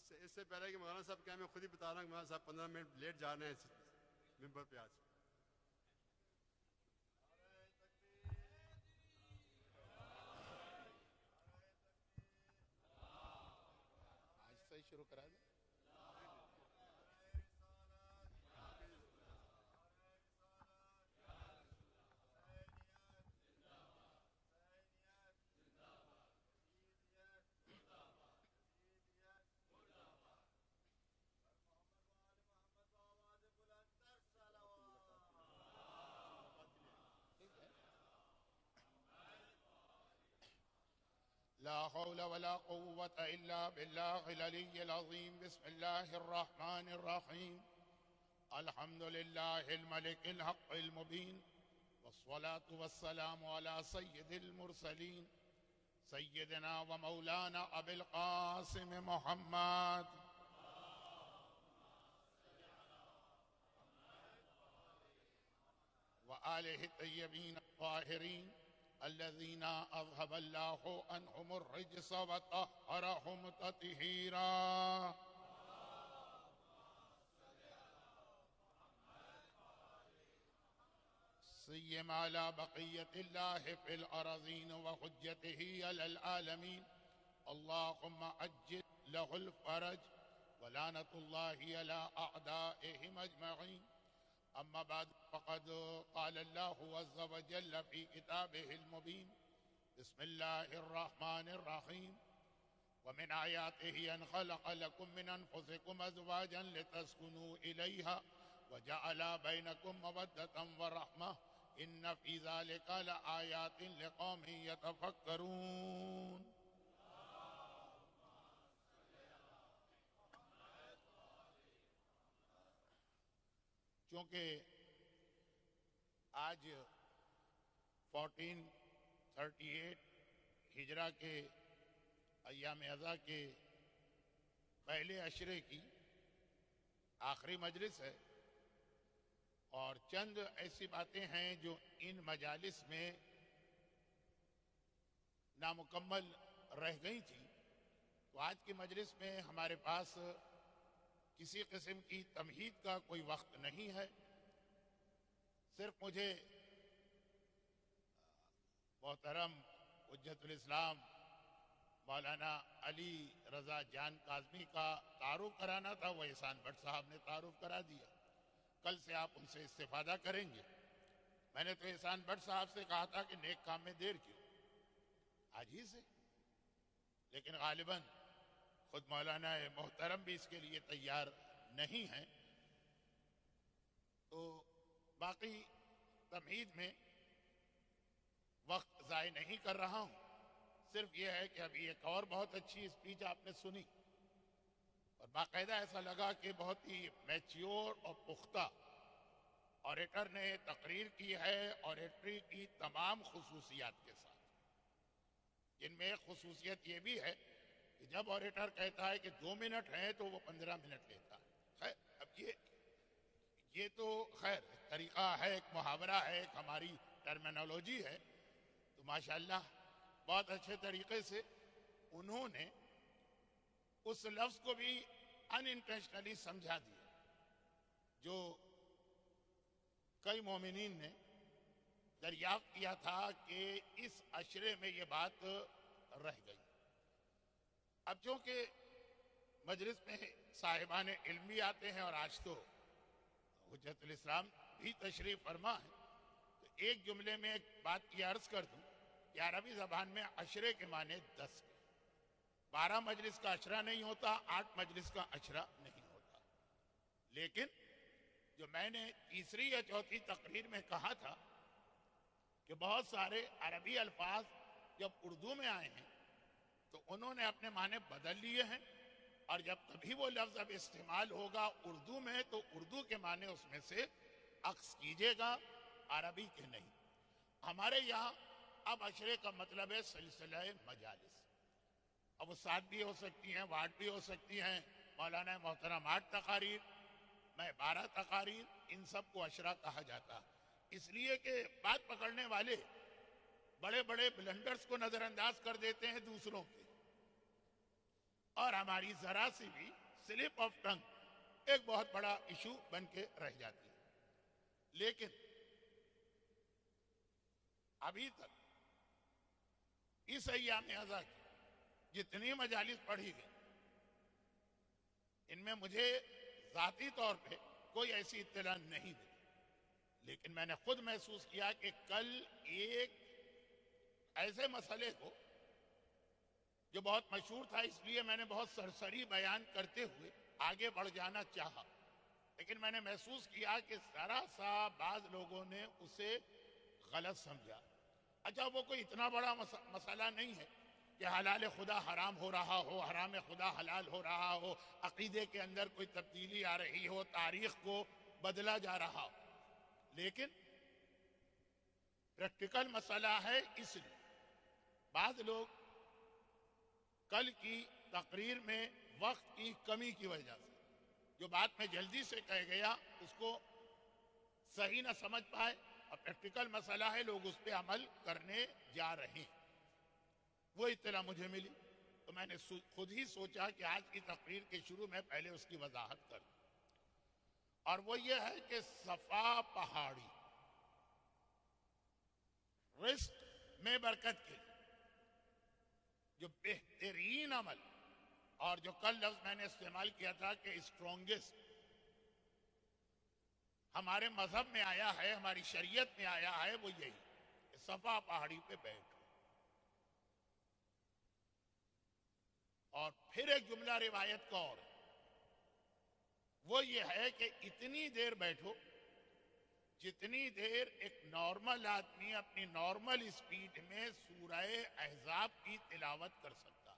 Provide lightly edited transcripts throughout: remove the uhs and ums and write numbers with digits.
اس سے پہلے کہ مولانا صاحب کہیں، میں خود ہی بتا رہا ہوں کہ مولانا صاحب 15 منٹ لیٹ جا رہے ہیں ممبر پہ آج. آج سے ہی شروع کرا دیں. لا حول ولا قوة إلا بالله العلي العظيم. بسم الله الرحمن الرحيم. الحمد لله الملك الحق المبين، والصلاة والسلام على سيد المرسلين سيدنا ومولانا أبي القاسم محمد وآله الطيبين الطاهرين الذين أذهب الله عنهم الرجس وطهرهم تطهيرا. سيما على بقية الله في الأراضين وحجته على العالمين. اللهم عجل له الفرج ولعنة الله على أعدائهم أجمعين. أما بعد، فقد قال الله عز وجل في كتابه المبين: بسم الله الرحمن الرحيم. ومن آياته أن خلق لكم من أنفسكم أزواجا لتسكنوا إليها وجعل بينكم مودة ورحمة إن في ذلك لآيات لقوم يتفكرون. چونکہ آج 1438 ہجرہ کے ایام اضحیٰ کے پہلے عشرے کی آخری مجلس ہے، اور چند ایسی باتیں ہیں جو ان مجالس میں نامکمل رہ گئی تھیں، تو آج کی مجلس میں ہمارے پاس کسی قسم کی تمہید کا کوئی وقت نہیں ہے. صرف مجھے محترم حجت الاسلام مولانا علی رضا جان کاظمی کا تعارف کرانا تھا. وہ احسان بٹ صاحب نے تعارف کرا دیا. کل سے آپ ان سے استفادہ کریں گے. میں نے تو احسان بٹ صاحب سے کہا تھا کہ نیک کام میں دیر کیوں، آج ہی سے، لیکن غالباً خود مولانا محترم بھی اس کے لیے تیار نہیں ہیں. تو باقی تمہید میں وقت ضائع نہیں کر رہا ہوں. صرف یہ ہے کہ ابھی ایک اور بہت اچھی اسپیچ آپ نے سنی، اور باقاعدہ ایسا لگا کہ بہت ہی میچیور اور پختہ آریٹر نے تقریر کی ہے، آریٹری کی تمام خصوصیات کے ساتھ، جن میں ایک خصوصیت یہ بھی ہے کہ جب آریٹر کہتا ہے کہ 2 منٹ ہیں تو وہ 15 منٹ لیتا ہے. خیر، اب یہ تو خیر طریقہ ہے، ایک محاورہ ہے، ایک ہماری ٹرمینالوجی ہے. تو ماشاءاللہ بہت اچھے طریقے سے انہوں نے اس لفظ کو بھی ان انٹینشنلی سمجھا دیا جو کئی مومنین نے دریافت کیا تھا کہ اس عشرے میں یہ بات رہ گئی. اب چونکہ مجلس میں صاحبان علم بھی آتے ہیں، اور آج تو حجت الاسلام بھی تشریف فرما ہے، تو ایک جملے میں ایک بات کی عرض کر دوں کہ عربی زبان میں عشرے کے معنی 10 کے. 12 مجلس کا عشرہ نہیں ہوتا، 8 مجلس کا عشرہ نہیں ہوتا. لیکن جو میں نے تیسری یا چوتھی تقریر میں کہا تھا کہ بہت سارے عربی الفاظ جب اردو میں آئے ہیں تو انہوں نے اپنے معنی بدل لیے ہیں، اور جب کبھی وہ لفظ اب استعمال ہوگا اردو میں تو اردو کے معنی اس میں سے عکس کیجیے گا، عربی کے نہیں. ہمارے یہاں اب عشرے کا مطلب ہے سلسلہ مجالس. اب وہ 7 بھی ہو سکتی ہیں، 8 بھی ہو سکتی ہیں. مولانا محترم 8 تقاریر، میں 12 تقاریر، ان سب کو عشرہ کہا جاتا. اس لیے کہ بات پکڑنے والے بڑے بڑے بلنڈرز کو نظر انداز کر دیتے ہیں دوسروں کے. اور ہماری ذرا سی بھی سلپ آف ٹنگ ایک بہت بڑا ایشو بن کے رہ جاتی ہے۔ لیکن ابھی تک اس ایام ازا کی جتنی مجالس پڑھی گئی ان میں مجھے ذاتی طور پہ کوئی ایسی اطلاع نہیں دی، لیکن میں نے خود محسوس کیا کہ کل ایک ایسے مسئلے کو جو بہت مشہور تھا، اس لیے میں نے بہت سرسری بیان کرتے ہوئے آگے بڑھ جانا چاہا، لیکن میں نے محسوس کیا کہ ذرا سا بعض لوگوں نے اسے غلط سمجھا۔ اچھا، وہ کوئی اتنا بڑا مسئلہ نہیں ہے کہ حلال خدا حرام ہو رہا ہو، حرام خدا حلال ہو رہا ہو، عقیدے کے اندر کوئی تبدیلی آ رہی ہو، تاریخ کو بدلا جا رہا ہو، لیکن پریکٹیکل مسئلہ ہے۔ اس لیے بعض لوگ کل کی تقریر میں وقت کی کمی کی وجہ سے جو بات میں جلدی سے کہہ گیا اس کو صحیح نہ سمجھ پائے، اور پریکٹیکل مسئلہ ہے، لوگ اس پہ عمل کرنے جا رہے ہیں، وہ اطلاع مجھے ملی، تو میں نے خود ہی سوچا کہ آج کی تقریر کے شروع میں پہلے اس کی وضاحت کر دوں، اور وہ یہ ہے کہ صفا پہاڑی رزق میں برکت کے لیے جو بہترین عمل، اور جو کل لفظ میں نے استعمال کیا تھا کہ اسٹرونگسٹ، ہمارے مذہب میں آیا ہے، ہماری شریعت میں آیا ہے، وہ یہی کہ صفا پہاڑی پہ بیٹھو۔ اور پھر ایک جملہ روایت کا اور وہ یہ ہے کہ اتنی دیر بیٹھو جتنی دیر ایک نارمل آدمی اپنی نارمل اسپیڈ میں سورہ احزاب کی تلاوت کر سکتا،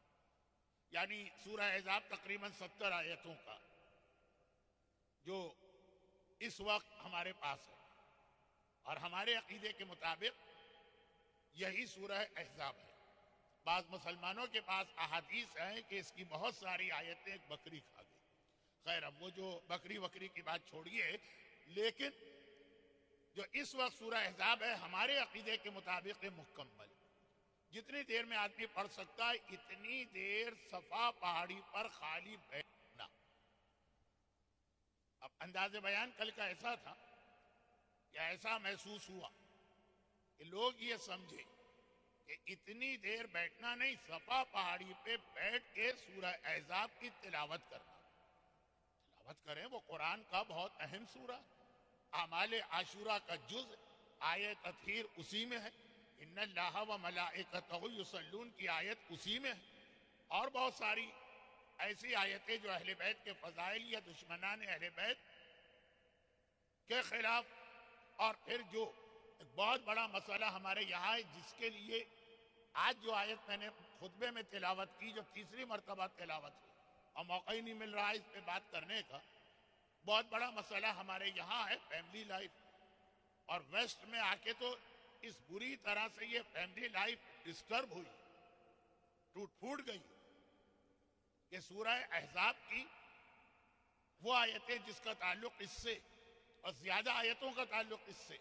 یعنی سورہ احزاب تقریباً 70 آیتوں کا جو اس وقت ہمارے پاس ہے، اور ہمارے عقیدے کے مطابق یہی سورہ احزاب ہے۔ بعض مسلمانوں کے پاس احادیث ہیں کہ اس کی بہت ساری آیتیں ایک بکری کھا گئی۔ خیر، اب وہ جو بکری کی بات چھوڑیے، لیکن جو اس وقت سورہ احزاب ہے ہمارے عقیدے کے مطابق مکمل، جتنی دیر میں آدمی پڑھ سکتا ہے اتنی دیر صفا پہاڑی پر خالی بیٹھنا۔ اب انداز بیان کل کا ایسا تھا کہ ایسا محسوس ہوا کہ لوگ یہ سمجھے کہ اتنی دیر بیٹھنا نہیں، صفا پہاڑی پہ بیٹھ کے سورہ احزاب کی تلاوت کرنا۔ تلاوت کریں، وہ قرآن کا بہت اہم سورہ، اعمال عاشورہ کا جز، آیت تطہیر اسی میں ہے، ان اللہ و ملائکتہ یصلون کی آیت اسی میں ہے، اور بہت ساری ایسی آیتیں جو اہل بیت کے فضائل یا دشمنان اہل بیت کے خلاف، اور پھر جو ایک بہت بڑا مسئلہ ہمارے یہاں ہے جس کے لیے آج جو آیت میں نے خطبے میں تلاوت کی، جو تیسری مرتبہ تلاوت کی، اور موقع ہی نہیں مل رہا ہے اس پہ بات کرنے کا، بہت بڑا مسئلہ ہمارے یہاں ہے فیملی لائف، اور ویسٹ میں آ کے تو اس بری طرح سے یہ فیملی لائف ڈسٹرب ہوئی، ٹوٹ پھوٹ گئی کہ سورہ احزاب کی وہ آیتیں جس کا تعلق اس سے، اور زیادہ آیتوں کا تعلق اس سے،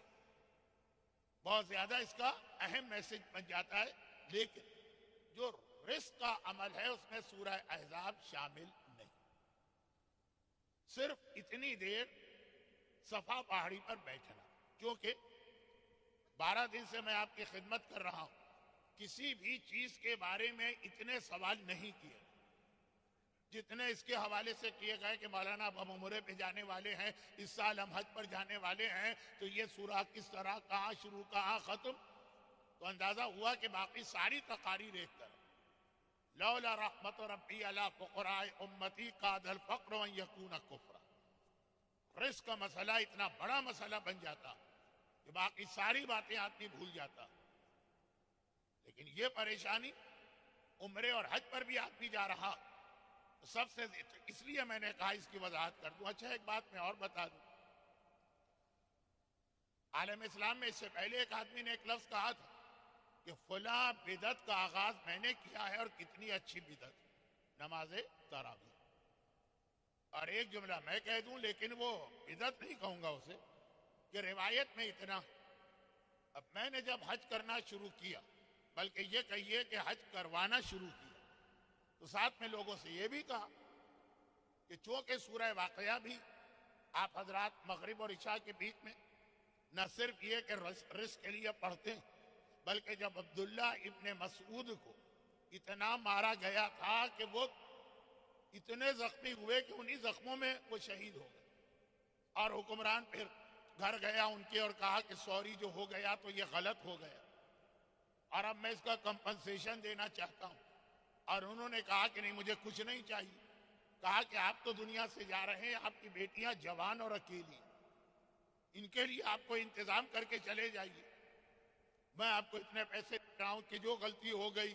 بہت زیادہ اس کا اہم میسج بن جاتا ہے، لیکن جو رزق کا عمل ہے اس میں سورہ احزاب شامل نہیں۔ صرف اتنی دیر صفا پہاڑی پر بیٹھنا، کیونکہ 12 دن سے میں آپ کی خدمت کر رہا ہوں، کسی بھی چیز کے بارے میں اتنے سوال نہیں کیے جتنے اس کے حوالے سے کیے گئے کہ مولانا اب ہم عمرے پہ جانے والے ہیں، اس سال ہم حج پر جانے والے ہیں، تو یہ سورہ کس طرح، کہاں شروع کہاں ختم، تو اندازہ ہوا کہ باقی ساری تقاریر ایک طرح، لولا رحمت ربی علی فقراء امتی قاد الفقر ان یکون کفرا، رزق کا مسئلہ اتنا بڑا مسئلہ بن جاتا کہ باقی ساری باتیں آدمی بھول جاتا، لیکن یہ پریشانی عمرے اور حج پر بھی آدمی جا رہا، سب سے، اس لیے میں نے کہا اس کی وضاحت کر دوں۔ اچھا، ایک بات میں اور بتا دوں، عالم اسلام میں اس سے پہلے ایک آدمی نے ایک لفظ کہا تھا کہ فلاں بدعت کا آغاز میں نے کیا ہے، اور کتنی اچھی بدعت، نماز تراویح، اور ایک جملہ میں کہہ دوں، لیکن وہ بدعت نہیں کہوں گا اسے، کہ روایت میں اتنا، اب میں نے جب حج کرنا شروع کیا، بلکہ یہ کہیے کہ حج کروانا شروع کیا، تو ساتھ میں لوگوں سے یہ بھی کہا کہ چونکہ سورہ واقعہ بھی آپ حضرات مغرب اور عشاء کے بیچ میں نہ صرف یہ کہ رزق کے لیے پڑھتے ہیں، بلکہ جب عبداللہ ابن مسعود کو اتنا مارا گیا تھا کہ وہ اتنے زخمی ہوئے کہ انہی زخموں میں وہ شہید ہو گئے، اور حکمران پھر گھر گیا ان کے اور کہا کہ سوری جو ہو گیا تو یہ غلط ہو گیا اور اب میں اس کا کمپنسیشن دینا چاہتا ہوں، اور انہوں نے کہا کہ نہیں مجھے کچھ نہیں چاہیے، کہا کہ آپ تو دنیا سے جا رہے ہیں، آپ کی بیٹیاں جوان اور اکیلی، ان کے لیے آپ کو انتظام کر کے چلے جائیے، میں آپ کو اتنے پیسے دے رہا ہوں کہ جو غلطی ہو گئی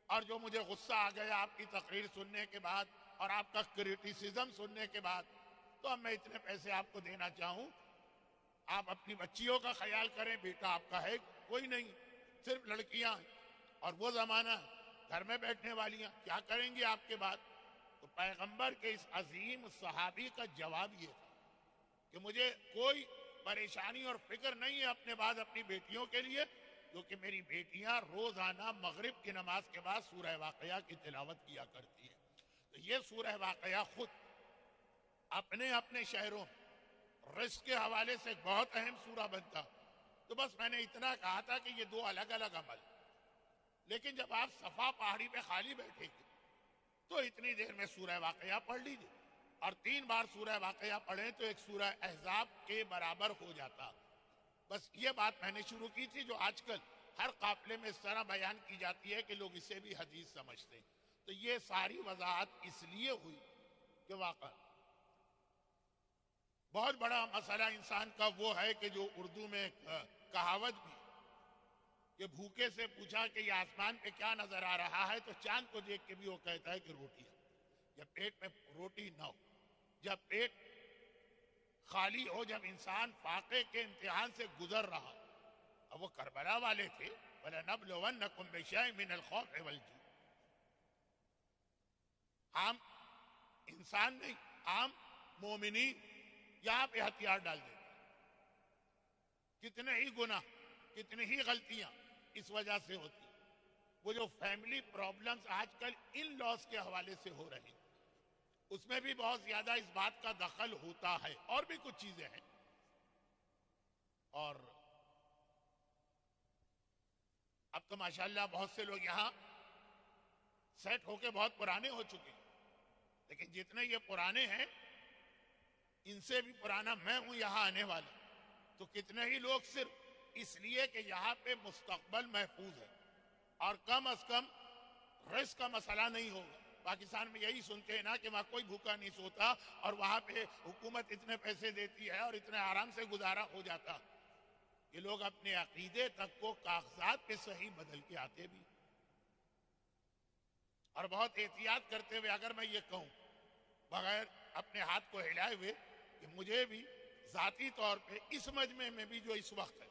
اور جو مجھے غصہ آ گیا آپ کی تقریر سننے کے بعد اور آپ کا کرٹیسزم سننے کے بعد، تو اب میں اتنے پیسے آپ کو دینا چاہوں، آپ اپنی بچیوں کا خیال کریں، بیٹا آپ کا ہے کوئی نہیں، صرف لڑکیاں ہیں، اور وہ زمانہ ہے گھر میں بیٹھنے والیاں، کیا کریں گی آپ کے بعد؟ تو پیغمبر کے اس عظیم صحابی کا جواب یہ تھا کہ مجھے کوئی پریشانی اور فکر نہیں ہے اپنے بعد اپنی بیٹیوں کے لیے، کیونکہ میری بیٹیاں روزانہ مغرب کی نماز کے بعد سورہ واقعہ کی تلاوت کیا کرتی ہیں۔ تو یہ سورہ واقعہ خود اپنے اپنے شہروں رزق کے حوالے سے ایک بہت اہم سورہ بنتا، تو بس میں نے اتنا کہا تھا کہ یہ دو الگ الگ عمل، لیکن جب آپ صفا پہاڑی پہ خالی بیٹھے گے تو اتنی دیر میں سورہ واقعہ پڑھ لیجیے، اور 3 بار سورہ واقعہ پڑھیں تو ایک سورہ احزاب کے برابر ہو جاتا۔ بس یہ بات میں نے شروع کی تھی جو آج کل ہر قافلے میں اس طرح بیان کی جاتی ہے کہ لوگ اسے بھی حدیث سمجھتے ہیں۔ تو یہ ساری وضاحت اس لیے ہوئی کہ واقعا بہت بڑا مسئلہ انسان کا وہ ہے کہ جو اردو میں کہاوت بھی کہ بھوکے سے پوچھا کہ یہ آسمان پہ کیا نظر آ رہا ہے تو چاند کو دیکھ کے بھی وہ کہتا ہے کہ روٹی ہے۔ جب پیٹ میں روٹی نہ ہو، جب پیٹ خالی ہو، جب انسان فاقے کے امتحان سے گزر رہا، اب وہ کربلا والے تھے، وَلَنَبْلُوَنَّكُمْ بِشَيْءٍ مِّنَ الْخَوْفِ وَالْجُوعِ، عام انسان نہیں، عام مومنین یہاں پہ ہتھیار ڈال دیتے، کتنے ہی گناہ، کتنی ہی غلطیاں اس وجہ سے ہوتی۔ وہ جو فیملی پرابلمز آج کل ان لاس کے حوالے سے ہو رہے ہیں، اس میں بھی بہت زیادہ اس بات کا دخل ہوتا ہے، اور بھی کچھ چیزیں ہیں۔ اور اب تو ماشاءاللہ بہت سے لوگ یہاں سیٹ ہو کے بہت پرانے ہو چکے ہیں، لیکن جتنے یہ پرانے ہیں ان سے بھی پرانا میں ہوں یہاں آنے والا، تو کتنے ہی لوگ صرف اس لیے کہ یہاں پہ مستقبل محفوظ ہے اور کم از کم رزق کا مسئلہ نہیں ہوگا۔ پاکستان میں یہی سنتے ہیں نا کہ وہاں کوئی بھوکا نہیں سوتا، اور وہاں پہ حکومت اتنے پیسے دیتی ہے اور اتنے آرام سے گزارا ہو جاتا۔ یہ لوگ اپنے عقیدے تک کو کاغذات پہ صحیح بدل کے آتے بھی، اور بہت احتیاط کرتے ہوئے اگر میں یہ کہوں بغیر اپنے ہاتھ کو ہلائے ہوئے کہ مجھے بھی ذاتی طور پہ اس مجمع میں بھی جو اس وقت ہے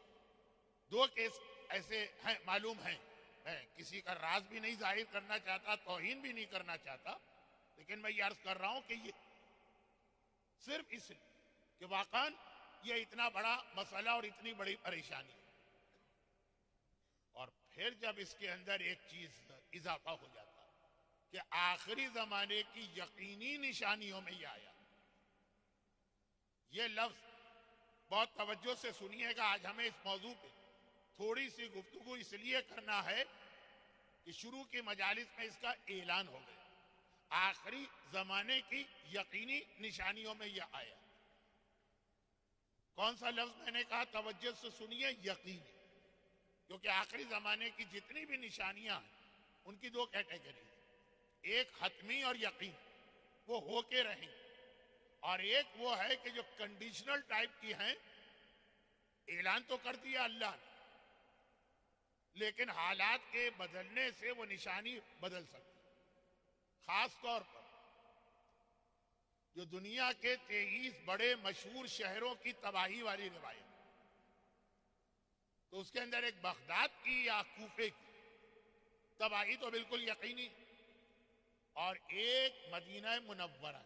2 کیس ایسے ہیں معلوم ہیں، میں کسی کا راز بھی نہیں ظاہر کرنا چاہتا، توہین بھی نہیں کرنا چاہتا، لیکن میں یہ عرض کر رہا ہوں کہ یہ صرف اس لیے کہ واقعاً یہ اتنا بڑا مسئلہ اور اتنی بڑی پریشانی، اور پھر جب اس کے اندر ایک چیز اضافہ ہو جاتا کہ آخری زمانے کی یقینی نشانیوں میں یہ آیا۔ یہ لفظ بہت توجہ سے سنیے گا، آج ہمیں اس موضوع پہ تھوڑی سی گفتگو اس لیے کرنا ہے کہ شروع کی مجالس میں اس کا اعلان ہو گیا، آخری زمانے کی یقینی نشانیوں میں یہ آیا۔ کون سا لفظ میں نے کہا؟ توجہ سے سنیے، یقینی، کیونکہ آخری زمانے کی جتنی بھی نشانیاں ہیں ان کی 2 کیٹیگری، ایک حتمی اور یقین، وہ ہو کے رہیں، اور ایک وہ ہے کہ جو کنڈیشنل ٹائپ کی ہیں، اعلان تو کر دیا اللہ نے لیکن حالات کے بدلنے سے وہ نشانی بدل سکتی۔ خاص طور پر جو دنیا کے 23 بڑے مشہور شہروں کی تباہی والی روایت، تو اس کے اندر ایک بغداد کی یا کوفے کی تباہی تو بالکل یقینی، اور ایک مدینہ منورہ،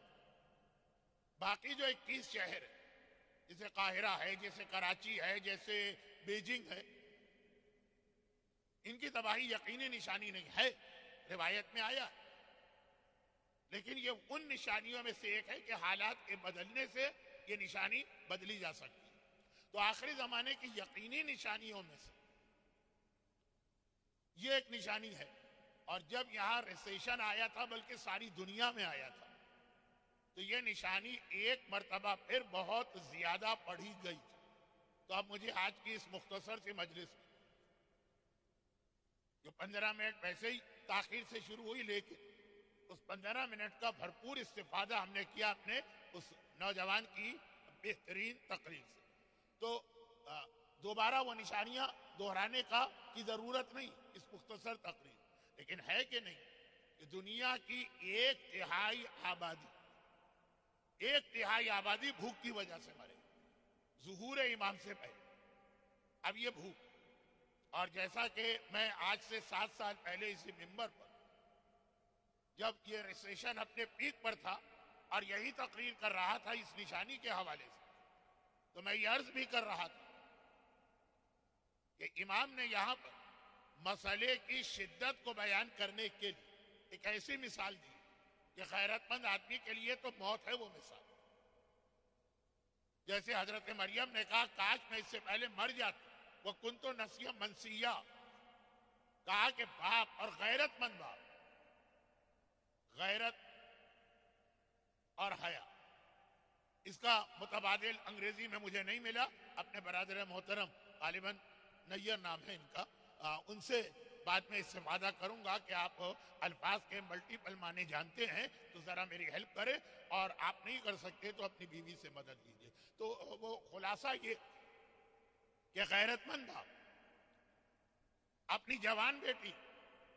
باقی جو 21 شہر ہیں جیسے قاہرہ ہے، جیسے کراچی ہے، جیسے بیجنگ ہے، ان کی تباہی یقینی نشانی نہیں ہے، روایت میں آیا لیکن یہ ان نشانیوں میں سے ایک ہے کہ حالات کے بدلنے سے یہ نشانی بدلی جا سکتی ہے۔ تو آخری زمانے کی یقینی نشانیوں میں سے یہ ایک نشانی ہے، اور جب یہاں ریسیشن آیا تھا بلکہ ساری دنیا میں آیا تھا تو یہ نشانی ایک مرتبہ پھر بہت زیادہ پڑھی گئی تھی۔ تو اب مجھے آج کی اس مختصر سی مجلس میں جو 15 منٹ ویسے ہی تاخیر سے شروع ہوئی، لیکن اس 15 منٹ کا بھرپور استفادہ ہم نے کیا اپنے اس نوجوان کی بہترین تقریر سے۔ تو دوبارہ وہ نشانیاں دہرانے کی ضرورت نہیں اس مختصر تقریر، لیکن ہے کہ نہیں کہ دنیا کی 1/3 آبادی بھوک کی وجہ سے مرے ظہور امام سے پہلے۔ اب یہ بھوک، اور جیسا کہ میں آج سے 7 سال پہلے اسی منبر پر جب یہ ریسیشن اپنے پیک پر تھا اور یہی تقریر کر رہا تھا اس نشانی کے حوالے سے، تو میں یہ عرض بھی کر رہا تھا کہ امام نے یہاں پر مسئلے کی شدت کو بیان کرنے کے لیے ایک ایسی مثال دی کہ غیرت مند آدمی کے لیے تو موت ہے وہ مثال۔ جیسے حضرت مریم نے کہا کاش میں اس سے پہلے مر جاتا، وہ کنت نسیہ منسیہ، کہا کہ باپ اور غیرت مند باپ، غیرت اور حیا، اس کا متبادل انگریزی میں مجھے نہیں ملا، اپنے برادر محترم غالباً نیر نام ہے ان کا، ان سے بعد میں استفادہ کروں گا کہ آپ الفاظ کے ملٹیپل معنی جانتے ہیں تو ذرا میری ہیلپ کریں، اور آپ نہیں کر سکتے تو اپنی بیوی سے مدد لیجیے۔ تو وہ خلاصہ یہ کہ غیرت مند باپ اپنی جوان بیٹی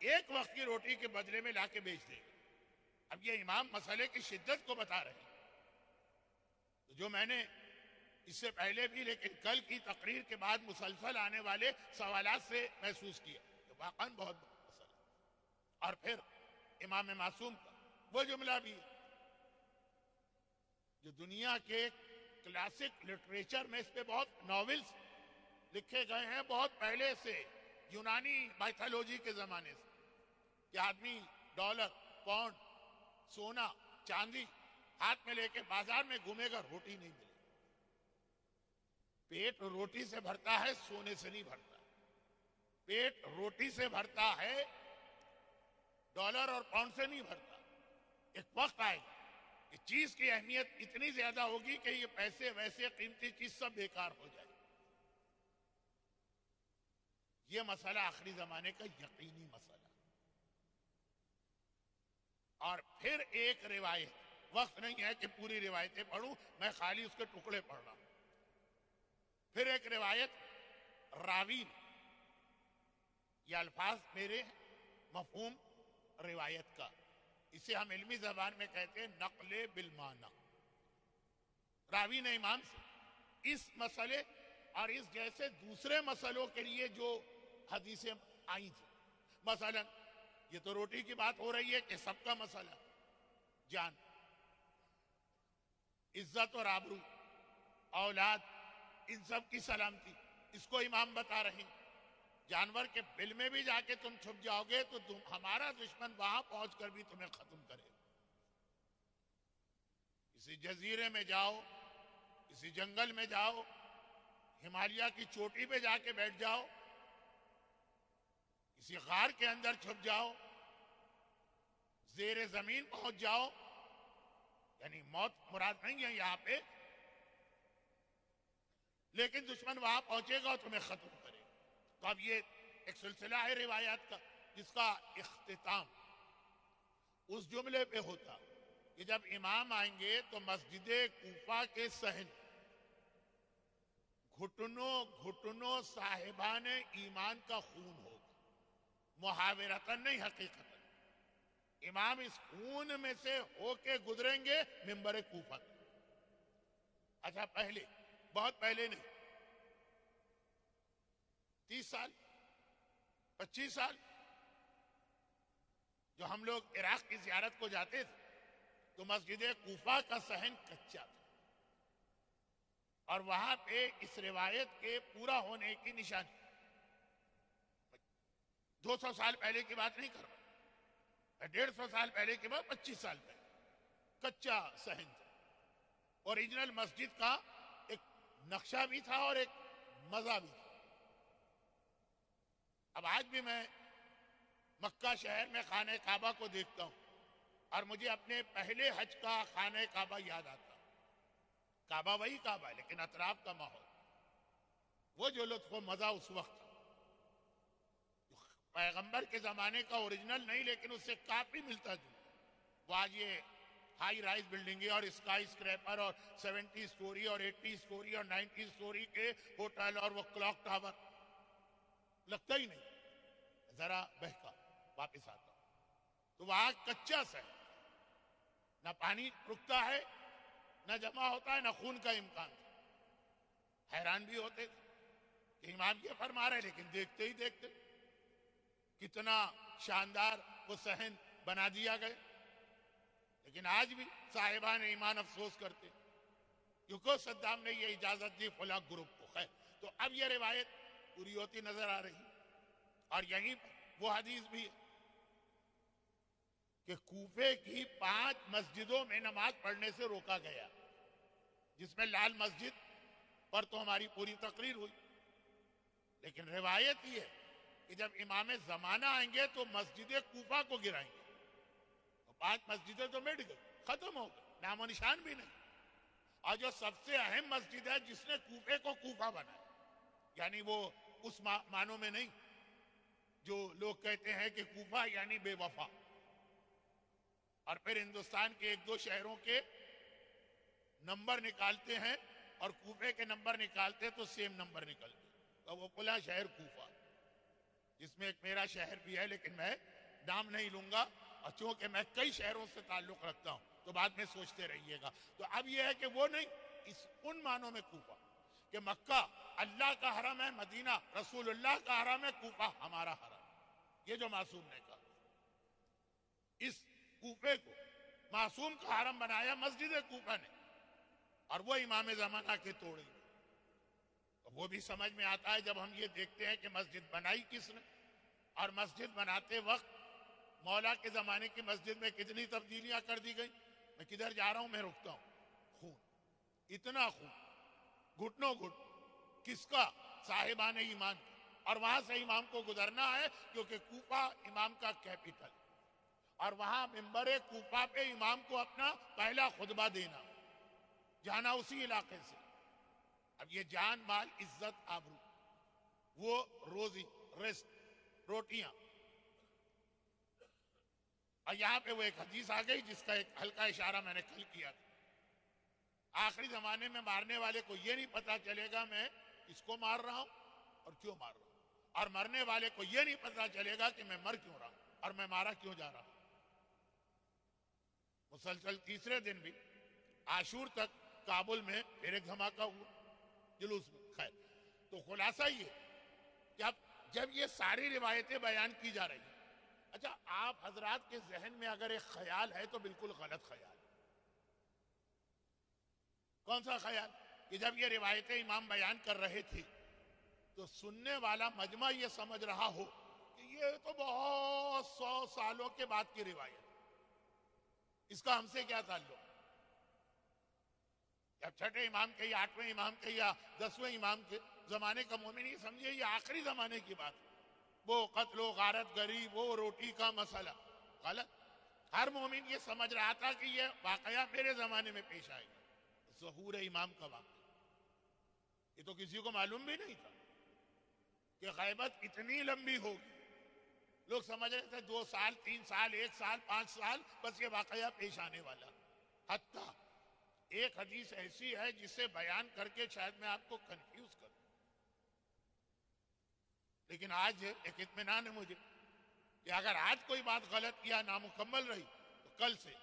ایک وقت کی روٹی کے بدلے میں لا کے بیچ دے گا۔ اب یہ امام مسئلے کی شدت کو بتا رہے ہیں، تو جو میں نے اس سے پہلے بھی لیکن کل کی تقریر کے بعد مسلسل آنے والے سوالات سے محسوس کیا کہ واقعاً بہت بڑا مسئلہ ہے۔ اور پھر امام معصوم کا وہ جملہ بھی جو دنیا کے کلاسک لٹریچر میں اس پہ بہت ناولز لکھے گئے ہیں بہت پہلے سے، یونانی مائتھولوجی کے زمانے سے، کہ آدمی ڈالر، پاؤنڈ، سونا، چاندی ہاتھ میں لے کے بازار میں گھومے گا، روٹی نہیں ملے۔ پیٹ روٹی سے بھرتا ہے، سونے سے نہیں بھرتا۔ پیٹ روٹی سے بھرتا ہے، ڈالر اور پاؤنڈ سے نہیں بھرتا۔ ایک وقت آئے گا کہ چیز کی اہمیت اتنی زیادہ ہوگی کہ یہ پیسے ویسے قیمتی چیز سب بیکار ہو جائے۔ یہ مسئلہ آخری زمانے کا یقینی مسئلہ۔ اور پھر ایک روایت، وقت نہیں ہے کہ پوری روایتیں پڑھوں، میں خالی اس کے ٹکڑے پڑھ رہا ہوں۔ پھر ایک روایت راوی، یہ الفاظ میرے مفہوم روایت کا، اسے ہم علمی زبان میں کہتے ہیں نقل بالمعنی۔ راوی نے امام سے اس مسئلے اور اس جیسے دوسرے مسئلوں کے لیے جو حدیثیں آئی تھیں، مثلا یہ تو روٹی کی بات ہو رہی ہے کہ سب کا مسئلہ، جان، عزت اور آبرو، اولاد، ان سب کی سلامتی، اس کو امام بتا رہے ہیں۔ جانور کے بل میں بھی جا کے تم چھپ جاؤ گے تو ہمارا دشمن وہاں پہنچ کر بھی تمہیں ختم کرے گا۔ کسی جزیرے میں جاؤ، کسی جنگل میں جاؤ، ہمالیہ کی چوٹی پہ جا کے بیٹھ جاؤ، کسی غار کے اندر چھپ جاؤ، زیر زمین پہنچ جاؤ، یعنی موت مراد نہیں ہے یہاں پہ، لیکن دشمن وہاں پہنچے گا اور تمہیں ختم کرے گا۔ تو اب یہ ایک سلسلہ ہے روایات کا جس کا اختتام اس جملے پہ ہوتا کہ جب امام آئیں گے تو مسجد کوفہ کے صحن گھٹنوں گھٹنوں صاحبان ایمان کا خون ہوگا، محاورتاً نہیں حقیقتاً۔ امام اس خون میں سے ہو کے گزریں گے منبر کوفہ۔ اچھا پہلے، بہت پہلے نہیں، 30 سال 25 سال جو ہم لوگ عراق کی زیارت کو جاتے تھے تو مسجد کوفہ کا صحن کچا تھا، اور وہاں پہ اس روایت کے پورا ہونے کی نشانی، 200 سال پہلے کی بات نہیں کر رہا میں، 150 سال پہلے کی بات، 25 سال پہلے کچا صحن تھا. اوریجنل مسجد کا ایک نقشہ بھی تھا اور ایک مزہ بھی تھا. اب آج بھی میں مکہ شہر میں خانہ کعبہ کو دیکھتا ہوں اور مجھے اپنے پہلے حج کا خانہ کعبہ یاد آتا. کعبہ وہی کعبہ ہے لیکن اطراف کا ماحول، وہ جو لطف و مزہ اس وقت تھا پیغمبر کے زمانے کا اوریجنل نہیں لیکن اس سے کافی ملتا جلتا. وہ آج یہ ہائی رائز بلڈنگیں اور اسکائی اسکریپر اور 70 سٹوری اور 80 سٹوری اور 90 سٹوری کے ہوٹل اور وہ کلاک ٹاور لگتا ہی نہیں. ذرا بہکا واپس آتا تو وہاں کچا سا ہے، نہ پانی رکتا ہے نہ جمع ہوتا ہے نہ خون کا امکان تھا. حیران بھی ہوتے تھے کہ امام یہ فرما رہے لیکن دیکھتے ہی دیکھتے کتنا شاندار وہ صحن بنا دیا گیا. لیکن آج بھی صاحبان ایمان افسوس کرتے کیونکہ صدام نے یہ اجازت دی فلاں گروپ کو. خیر تو اب یہ روایت پوری ہوتی نظر آ رہی اور یہیں وہ حدیث بھی ہے کہ کوفے کی 5 مسجدوں میں نماز پڑھنے سے روکا گیا، جس میں لال مسجد پر تو ہماری پوری تقریر ہوئی. لیکن روایت یہ ہے کہ جب امام زمانہ آئیں گے تو مسجد کوفہ کو گرائیں گے. تو 5 مسجدیں تو مٹ گئی، ختم ہو گئی، نام و نشان بھی نہیں. اور جو سب سے اہم مسجد ہے جس نے کوفے کو کوفہ بنایا، یعنی وہ اس معنوں میں نہیں جو لوگ کہتے ہیں کہ کوفہ یعنی بے وفا، اور پھر ہندوستان کے 1-2 شہروں کے نمبر نکالتے ہیں اور کوفے کے نمبر نکالتے تو سیم نمبر نکلتے. تو وہ پلا شہر کوفہ، جس میں ایک میرا شہر بھی ہے لیکن میں نام نہیں لوں گا، اور چونکہ میں کئی شہروں سے تعلق رکھتا ہوں تو بعد میں سوچتے رہیے گا. تو اب یہ ہے کہ وہ نہیں، ان معنوں میں کوفہ کہ مکہ اللہ کا حرم ہے، مدینہ رسول اللہ کا حرم ہے، کوفہ ہمارا حرم. یہ جو معصوم نے کہا، اس کوفے کو معصوم کا حرم بنایا مسجد کوفہ نے، اور وہ امام زمانہ کے توڑے. وہ بھی سمجھ میں آتا ہے جب ہم یہ دیکھتے ہیں کہ مسجد بنائی کس نے، اور مسجد بناتے وقت مولا کے زمانے کی مسجد میں کتنی تبدیلیاں کر دی گئی. میں کدھر جا رہا ہوں، میں رکتا ہوں. خون، اتنا خون، گھٹنوں گھٹ، کس کا؟ صاحبان ایمان کا. اور وہاں سے امام کو گزرنا ہے کیونکہ کوفہ امام کا کیپٹل، اور وہاں ممبر کوفہ پہ امام کو اپنا پہلا خطبہ دینا، جانا اسی علاقے سے. اب یہ جان مال عزت آبرو، وہ روزی رزق روٹیاں. اور یہاں پہ وہ ایک حدیث آ گئی جس کا ایک ہلکا اشارہ میں نے کل کیا تھا. آخری زمانے میں مارنے والے کو یہ نہیں پتا چلے گا میں کس کو مار رہا ہوں اور کیوں مار رہا ہوں، اور مرنے والے کو یہ نہیں پتا چلے گا کہ میں مر کیوں رہا ہوں اور میں مارا کیوں جا رہا ہوں. مسلسل تیسرے دن بھی عاشور تک کابل میں پھر ایک دھماکہ ہوا جلوس میں. خیر تو خلاصہ یہ کہ اب جب یہ ساری روایتیں بیان کی جا رہی ہیں، اچھا آپ حضرات کے ذہن میں اگر ایک خیال ہے تو بالکل غلط خیال. کون سا خیال؟ کہ جب یہ روایتیں امام بیان کر رہے تھے تو سننے والا مجمع یہ سمجھ رہا ہو کہ یہ تو بہت 100 سالوں کے بعد کی روایت، اس کا ہم سے کیا تعلق؟ یا 6 امام کے یا 8ویں امام کے یا 10ویں امام کے زمانے کا مومن یہ سمجھے یہ آخری زمانے کی بات ہے. وہ قتل و غارت گری، وہ روٹی کا مسئلہ، غلط. ہر مومن یہ سمجھ رہا تھا کہ یہ واقعہ میرے زمانے میں پیش آئے گا. ظہور امام کا واقعہ یہ تو کسی کو معلوم بھی نہیں تھا کہ غیبت اتنی لمبی ہوگی. لوگ سمجھ رہے تھے 2 سال 3 سال 1 سال 5 سال بس یہ واقعہ پیش آنے والا. حتیٰ ایک حدیث ایسی ہے جسے بیان کر کے شاید میں آپ کو کنفیوز کروں، لیکن آج ایک اطمینان ہے مجھے کہ اگر آج کوئی بات غلط یا نامکمل رہی تو کل سے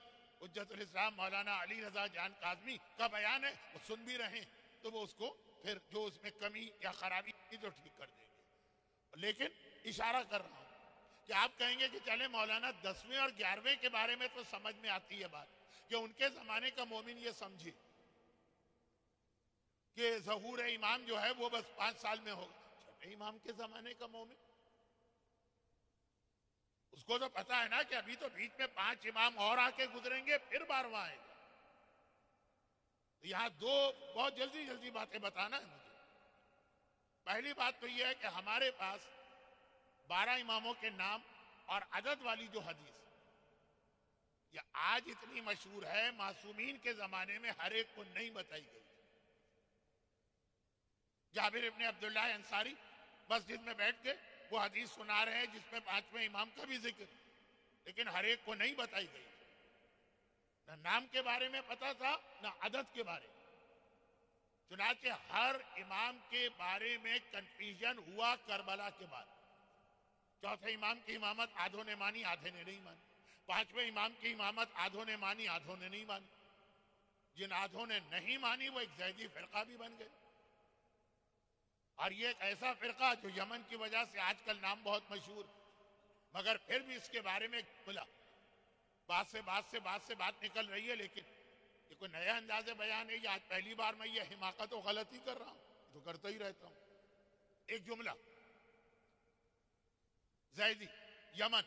حجت الاسلام مولانا علی رضا جان کاظمی کا بیان ہے، وہ سن بھی رہے تو وہ اس کو پھر جو اس میں کمی یا خرابی تھی تو ٹھیک کر دیں گے. لیکن اشارہ کر رہا ہوں کہ آپ کہیں گے کہ چلے مولانا 10ویں اور 11ویں کے بارے میں تو سمجھ میں آتی ہے بات کہ ان کے زمانے کا مومن یہ سمجھے کہ ظہور امام جو ہے وہ بس 5 سال میں ہوگا. 6 امام کے زمانے کا مومن اس کو تو پتا ہے نا کہ ابھی تو بیچ میں 5 امام اور آ کے گزریں گے پھر 12واں آئے گا. یہاں دو بہت جلدی جلدی باتیں بتانا ہے مجھے. پہلی بات تو یہ ہے کہ ہمارے پاس 12 اماموں کے نام اور عدد والی جو حدیث یہ آج اتنی مشہور ہے، معصومین کے زمانے میں ہر ایک کو نہیں بتائی گئی. جابر ابن عبداللہ انصاری مسجد میں بیٹھ کے وہ حدیث سنا رہے ہیں جس میں 5ویں امام کا بھی ذکر، لیکن ہر ایک کو نہیں بتائی گئی. نہ نام کے بارے میں پتا تھا نہ عدد کے بارے. چنانچہ ہر امام کے بارے میں کنفیوژن ہوا کربلا کے بعد. چوتھے امام کی امامت آدھوں نے مانی، آدھے نے نہیں مانی. 5ویں امام کی امامت آدھوں نے مانی، آدھوں نے نہیں مانی. جن آدھوں نے نہیں مانی وہ ایک زیدی فرقہ بھی بن گئے. اور یہ ایک ایسا فرقہ جو یمن کی وجہ سے آج کل نام بہت مشہور، مگر پھر بھی اس کے بارے میں بلا بات سے بات نکل رہی ہے. لیکن یہ کوئی نیا انداز بیان ہے، یہ آج پہلی بار میں یہ حماقت و غلطی کر رہا ہوں، تو کرتا ہی رہتا ہوں. ایک جملہ زیدی یمن،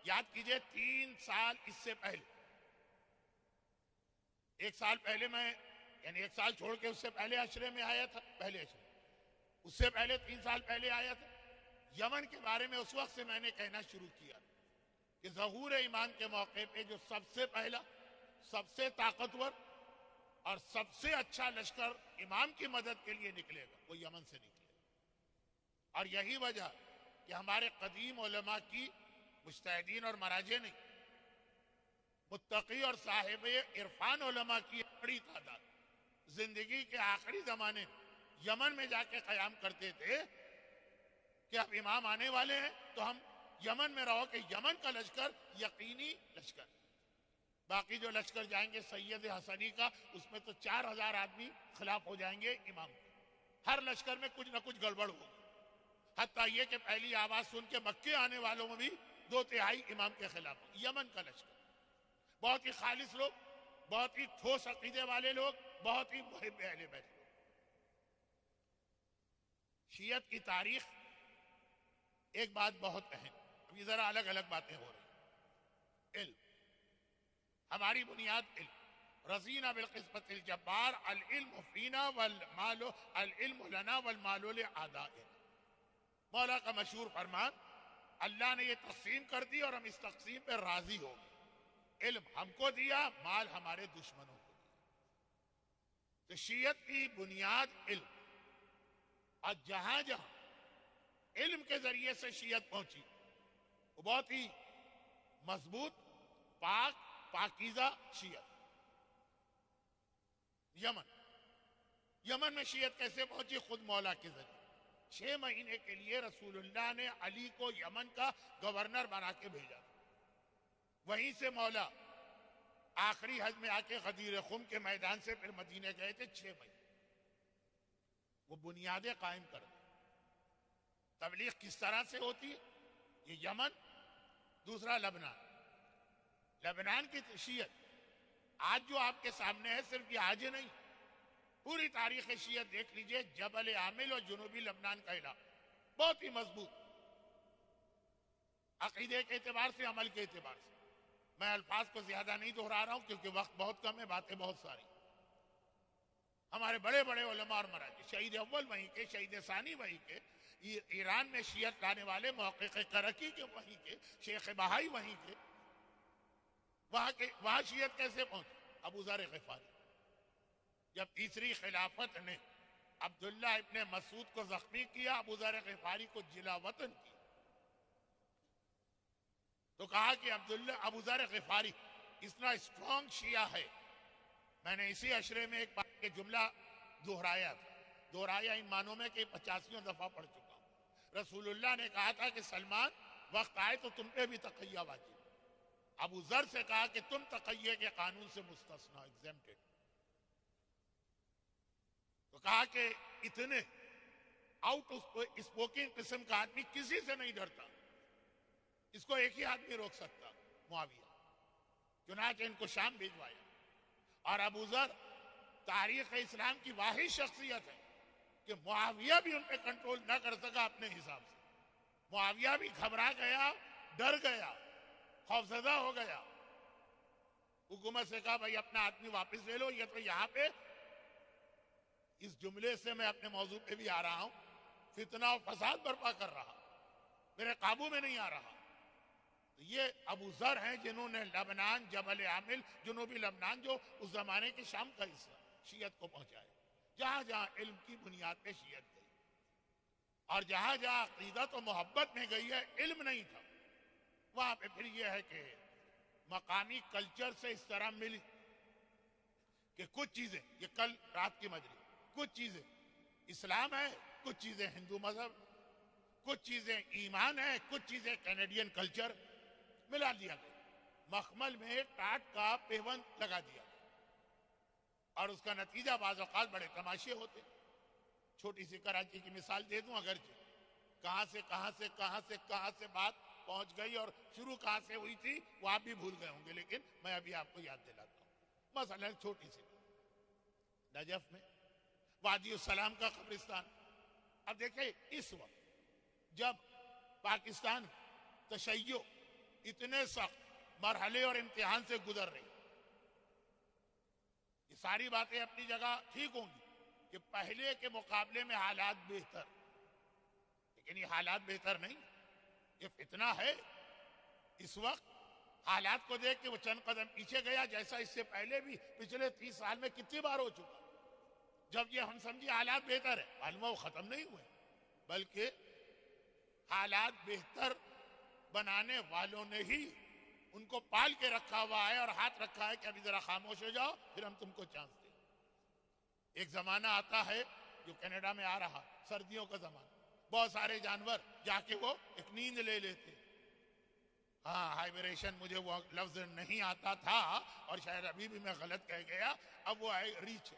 یاد کیجئے 3 سال اس سے پہلے، 1 سال پہلے میں یعنی 1 سال چھوڑ کے اس سے پہلے عشرے میں آیا تھا، پہلے عشرے اس سے پہلے 3 سال پہلے آیا تھا. یمن کے بارے میں اس وقت سے میں نے کہنا شروع کیا کہ ظہور ایمان کے موقع پہ جو سب سے پہلا، سب سے طاقتور اور سب سے اچھا لشکر امام کی مدد کے لیے نکلے گا وہ یمن سے نکلے گا. اور یہی وجہ کہ ہمارے قدیم علماء کی مجتہدین اور مراجع نہیں، متقی اور صاحب عرفان علماء کی بڑی تعداد زندگی کے آخری زمانے میں یمن میں جا کے قیام کرتے تھے کہ اب امام آنے والے ہیں تو ہم یمن میں رہو، کہ یمن کا لشکر یقینی لشکر. باقی جو لشکر جائیں گے سید حسنی کا، اس میں تو 4000 آدمی خلاف ہو جائیں گے امام کے. ہر لشکر میں کچھ نہ کچھ گڑبڑ ہوگی. حتیٰ یہ کہ پہلی آواز سن کے مکے آنے والوں میں بھی 2/3 امام کے خلاف. یمن کا لشکر بہت ہی خالص لوگ، بہت ہی ٹھوس عقیدے والے لوگ، بہت ہی محب اہل بیت لوگ. شیعت کی تاریخ ایک بات بہت اہم، ابھی ذرا الگ الگ باتیں ہو رہی. علم، ہماری بنیاد علم. رضینا بالقسمت الجبار العلم فینا والمال العلم لنا والمال لأعدائنا. مولا کا مشہور فرمان، اللہ نے یہ تقسیم کر دی اور ہم اس تقسیم پہ راضی ہو گئے. علم ہم کو دیا، مال ہمارے دشمنوں کو دیا. تو شیعت کی بنیاد علم، اور جہاں جہاں علم کے ذریعے سے شیعت پہنچی وہ بہت ہی مضبوط، پاک، پاکیزہ شیعت. یمن میں شیعت کیسے پہنچی؟ خود مولا کے ذریعے. 6 مہینے کے لیے رسول اللہ نے علی کو یمن کا گورنر بنا کے بھیجا. وہیں سے مولا آخری حج میں آ کے غدیر خم کے میدان سے پھر مدینے گئے تھے. 6 مہینے وہ بنیادیں قائم کر دی. تبلیغ کس طرح سے ہوتی ہے؟ یہ یمن. دوسرا لبنان. لبنان کی شیعت آج جو آپ کے سامنے ہے، صرف یہ آج نہیں، پوری تاریخ شیعت دیکھ لیجئے. جبل عامل اور جنوبی لبنان کا علاقہ بہت ہی مضبوط عقیدے کے اعتبار سے، عمل کے اعتبار سے. میں الفاظ کو زیادہ نہیں دہرا رہا ہوں کیونکہ وقت بہت کم ہے، باتیں بہت ساری. ہمارے بڑے بڑے علماء اور مراجع، شہید اول وہیں کے، شہید ثانی وہیں کے، ایران میں شیعت لانے والے محقق کرکی کے وہیں کے، شیخ بہائی وہیں کے. وہاں شیعت کیسے پہنچی؟ ابو ذر غفاری جب تیسری خلافت نے عبداللہ ابن مسعود کو زخمی کیا، ابو ذر غفاری کو جلا وطن کیا، تو کہا کہ ابو ذر غفاری اتنا اسٹرانگ شیعہ ہے. میں نے اسی عشرے میں ایک بات کے جملہ دہرایا ان معنوں میں کہ 85 دفعہ پڑھ چکا ہوں. رسول اللہ نے کہا تھا کہ سلمان وقت آئے تو تم پہ بھی تقیہ واجب. ابو ذر سے کہا کہ تم تقیہ کے قانون سے مستثنا، ایگزیمپٹڈ. تو کہا کہ اتنے آؤٹ اسپوکن قسم کا آدمی کسی سے نہیں ڈرتا، اس کو ایک ہی آدمی روک سکتا، معاویہ. چنانچہ ان کو شام بھیجوایا. اور ابو ذر تاریخ اسلام کی واحد شخصیت ہے کہ معاویہ بھی ان پہ کنٹرول نہ کر سکا اپنے حساب سے. معاویہ بھی گھبرا گیا، ڈر گیا، خوفزدہ ہو گیا. حکومت سے کہا بھائی اپنا آدمی واپس لے لو، یہ تو یہاں پہ اس جملے سے میں اپنے موضوع پہ بھی آ رہا ہوں. فتنہ و فساد برپا کر رہا, میرے قابو میں نہیں آ رہا. یہ ابو ذر ہیں جنہوں نے لبنان, جبل عامل, جنوبی لبنان جو اس زمانے کے شام کا حصہ, شیعت کو پہنچائے. جہاں جہاں علم کی بنیاد پہ شیعت گئی اور جہاں جہاں عقیدت و محبت میں گئی ہے, علم نہیں تھا, وہاں پہ پھر یہ ہے کہ مقامی کلچر سے اس طرح ملی کہ کچھ چیزیں, یہ کل رات کی مجلس, کچھ چیزیں اسلام ہے, کچھ چیزیں ہندو مذہب, کچھ چیزیں ایمان ہے, کچھ چیزیں کینیڈین کلچر, ملا دیا گیا. مخمل میں ٹاٹ کا پیوند لگا دیا گیا اور اس کا نتیجہ بعض اوقات بڑے تماشے ہوتے. چھوٹی سی کراچی کی مثال دے دوں, اگرچہ کہاں سے بات پہنچ گئی اور شروع کہاں سے ہوئی تھی وہ آپ بھی بھول گئے ہوں گے, لیکن میں ابھی آپ کو یاد دلاتا ہوں. مثلا چھوٹی سی نجف میں وادی السلام کا قبرستان. اب دیکھیں اس وقت جب پاکستان تشیع اتنے سخت مرحلے اور امتحان سے گزر رہی, یہ ساری باتیں اپنی جگہ ٹھیک ہوں گی کہ پہلے کے مقابلے میں حالات بہتر, لیکن یہ حالات بہتر نہیں, یہ فتنہ ہے. اس وقت حالات کو دیکھ کے وہ چند قدم پیچھے گیا, جیسا اس سے پہلے بھی پچھلے 30 سال میں کتنی بار ہو چکا. جب یہ ہم سمجھے حالات بہتر ہے, معلوم وہ ختم نہیں ہوئے, بلکہ حالات بہتر بنانے والوں نے ہی ان کو پال کے رکھا ہوا ہے اور ہاتھ رکھا ہے کہ ابھی ذرا خاموش ہو جاؤ, پھر ہم تم کو چانس دیں. ایک زمانہ آتا ہے جو کینیڈا میں آ رہا, سردیوں کا زمانہ, بہت سارے جانور جا کے وہ ایک نیند لے لیتے. ہاں, ہائبریشن مجھے وہ لفظ نہیں آتا تھا اور شاید ابھی بھی میں غلط کہہ گیا. اب وہ ہے ریچھ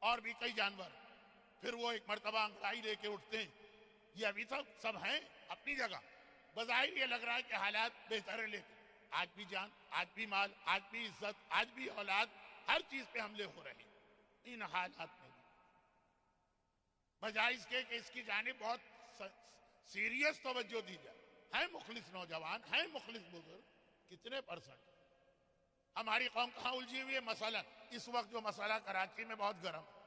اور بھی کئی جانور, پھر وہ ایک مرتبہ انگڑائی لے کے اٹھتے ہیں. یہ ابھی تک سب ہیں اپنی جگہ. بظاہر یہ لگ رہا ہے کہ حالات بہتر ہیں, لیکن آج بھی جان, آج بھی مال, آج بھی عزت, آج بھی اولاد, ہر چیز پہ حملے ہو رہے ہیں. ان حالات میں بھی بجائے اس کے کہ اس کی جانب بہت سیریس توجہ دی جائے. ہیں مخلص نوجوان, ہیں مخلص بزرگ, کتنے پرسنٹ. ہماری قوم کہاں الجھی ہوئی ہے. مثلا اس وقت جو مسئلہ کراچی میں بہت گرم ہے,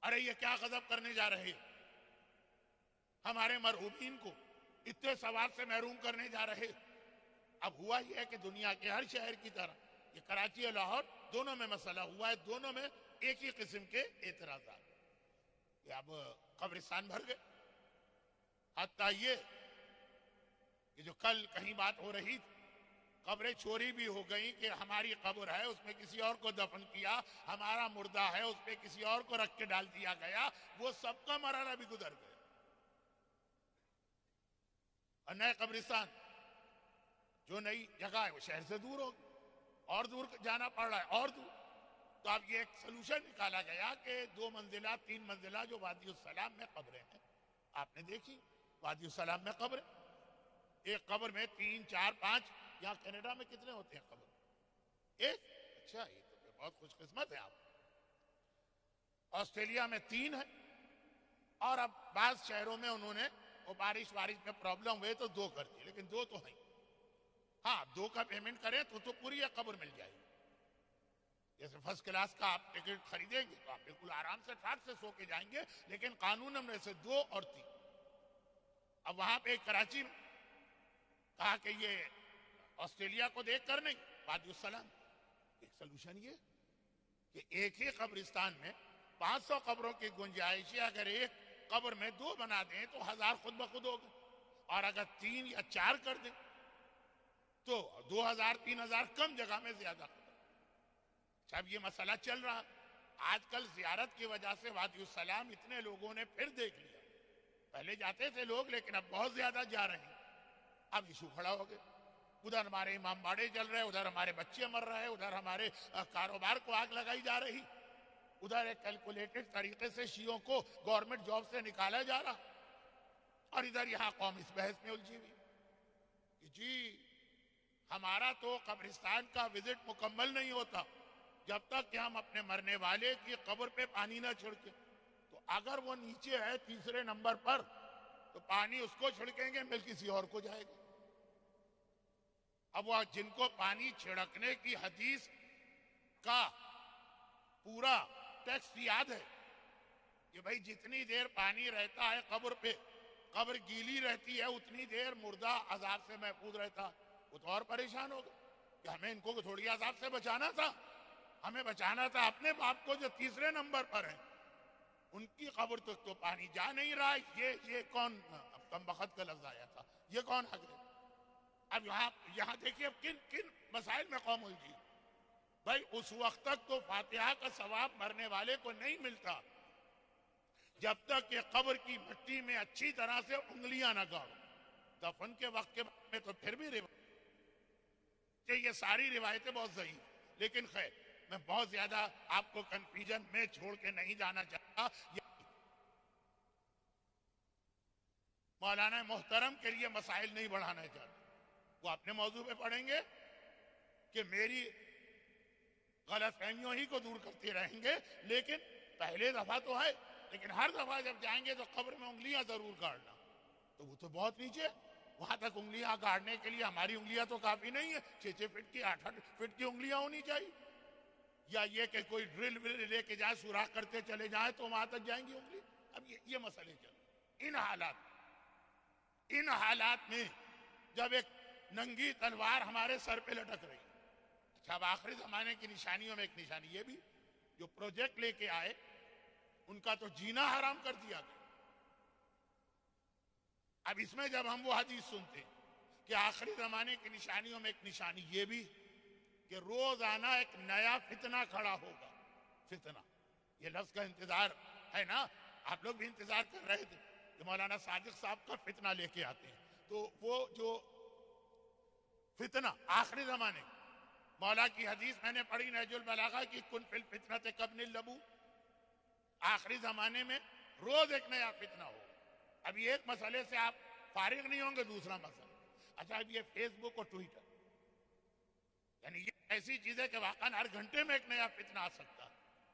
ارے یہ کیا غضب کرنے جا رہے ہیں, ہمارے مرحومین کو اتنے ثواب سے محروم کرنے جا رہے. اب ہوا یہ ہے کہ دنیا کے ہر شہر کی طرح یہ کراچی اور لاہور دونوں میں مسئلہ ہوا ہے, دونوں میں ایک ہی قسم کے اعتراضات. کہ اب قبرستان بھر گئے. حتیٰ یہ کہ جو کل کہیں بات ہو رہی تھی, قبریں چوری بھی ہو گئیں کہ ہماری قبر ہے اس میں کسی اور کو دفن کیا, ہمارا مردہ ہے اس پہ کسی اور کو رکھ کے ڈال دیا گیا. وہ سب کا مرحلہ بھی گزر گیا. اور نئے قبرستان جو نئی جگہ ہے وہ شہر سے دور ہوگی, اور دور جانا پڑ رہا ہے, اور دور. تو اب یہ ایک سلوشن نکالا گیا کہ 2 منزلہ 3 منزلہ جو وادی السلام میں قبریں ہیں, آپ نے دیکھی وادی السلام میں قبریں, ایک قبر میں 3 4 5, یہاں کینیڈا میں کتنے ہوتے ہیں قبر ایک. اچھا, یہ تو بہت خوش قسمت ہے آپ. آسٹریلیا میں 3 ہے, اور اب بعض شہروں میں انہوں نے وہ بارش میں پرابلم ہوئے تو 2 کر دیے, لیکن 2 تو ہیں. ہاں, 2 کا پیمنٹ کریں تو پوری ایک قبر مل جائے گی. جیسے فرسٹ کلاس کا آپ ٹکٹ خریدیں گے تو آپ بالکل آرام سے ٹھاٹ سے سو کے جائیں گے, لیکن قانون میں سے 2 اور 3. اب وہاں پہ کراچی میں کہا کہ یہ آسٹریلیا کو دیکھ کر نہیں, وادی السلام ایک سلوشن یہ کہ ایک ہی قبرستان میں 500 قبروں کی گنجائش ہے. اگر ایک قبر میں 2 بنا دیں تو 1000 خود بخود ہو گئے, اور اگر 3 یا 4 کر دیں تو 2000 3000 کم جگہ میں زیادہ قبر. جب یہ مسئلہ چل رہا, آج کل زیارت کی وجہ سے وادی السلام اتنے لوگوں نے پھر دیکھ لیا. پہلے جاتے تھے لوگ, لیکن اب بہت زیادہ جا رہے ہیں. اب ایشو کھڑا ہو گیا, ادھر ہمارے امام باڑے چل رہے, ادھر ہمارے بچے مر رہے, ادھر ہمارے کاروبار کو آگ لگائی جا رہی, ادھر ایک کیلکولیٹڈ طریقے سے شیعوں کو گورنمنٹ جاب سے نکالا جا رہا, اور ادھر یہاں قوم اس بحث میں الجھی ہوئی کہ جی ہمارا تو قبرستان کا وزٹ مکمل نہیں ہوتا جب تک کہ ہم اپنے مرنے والے کی قبر پہ پانی نہ چھڑکیں. تو اگر وہ نیچے ہے 3 نمبر پر تو پانی اس کو چھڑکیں گے, مل کسی اور کو جائے گا. اب وہ جن کو پانی چھڑکنے کی حدیث کا پورا ٹیکسٹ یاد ہے کہ بھائی جتنی دیر پانی رہتا ہے قبر پہ، قبر گیلی رہتی ہے، اتنی دیر مردہ عذاب سے محفوظ رہتا. وہ تو اور پریشان ہوگا کہ ہمیں ان کو تھوڑی عذاب سے بچانا تھا، ہمیں بچانا تھا اپنے باپ کو جو تیسرے نمبر پر ہیں، ان کی قبر تک تو پانی جا نہیں رہا. یہ کون کم بخت کا لفظ آیا تھا، یہ کون حق ہے؟ اب یہاں دیکھیے اب کن مسائل میں قوم الجھی. بھائی اس وقت تک تو فاتحہ کا ثواب مرنے والے کو نہیں ملتا جب تک کہ قبر کی مٹی میں اچھی طرح سے انگلیاں نہ گاڑو. دفن کے وقت کے بعد میں تو پھر بھی یہ ساری روایتیں بہت ضعیف، لیکن خیر میں بہت زیادہ آپ کو کنفیوژن میں چھوڑ کے نہیں جانا چاہتا. مولانا محترم کے لیے مسائل نہیں بڑھانا چاہتا، وہ اپنے موضوع پہ پڑھیں گے کہ میری غلط فہمیوں ہی کو دور کرتے رہیں گے. لیکن پہلے دفعہ تو ہے، لیکن ہر دفعہ جب جائیں گے تو قبر میں انگلیاں ضرور گاڑنا. تو وہ تو بہت نیچے، وہاں تک انگلیاں گاڑنے کے لیے ہماری انگلیاں تو کافی نہیں ہے، 6 فٹ کی 8 فٹ کی انگلیاں ہونی چاہیے. یا یہ کہ کوئی ڈرل ول لے کے جائے سوراخ کرتے چلے جائیں تو وہاں تک جائیں گی انگلی. اب یہ مسئلے چل ان حالات میں جب ایک ننگی تلوار ہمارے سر پہ لٹک رہی. اچھا اب آخری زمانے کی نشانیوں میں ایک نشانی یہ بھی، جو پروجیکٹ لے کے آئے ان کا تو جینا حرام کر دیا گیا. اب اس میں جب ہم وہ حدیث سنتے کہ آخری زمانے کی نشانیوں میں ایک نشانی یہ بھی کہ روزانہ ایک نیا فتنہ کھڑا ہوگا. فتنہ، یہ لفظ کا انتظار ہے نا، آپ لوگ بھی انتظار کر رہے تھے کہ مولانا صادق صاحب کا فتنہ لے کے آتے ہیں. تو وہ جو فتنہ آخری زمانے، مولا کی حدیث میں نے پڑھی نہج البلاغہ کی، کن فی الفتنۃ کابن اللبون. آخری زمانے میں روز ایک نیا فتنہ ہو. اب یہ ایک مسئلے سے آپ فارغ نہیں ہوں گے، دوسرا مسئلہ اچھا اب یہ فیس بک اور ٹویٹر، یعنی یہ ایسی چیز ہے کہ واقعا ہر گھنٹے میں ایک نیا فتنہ آ سکتا.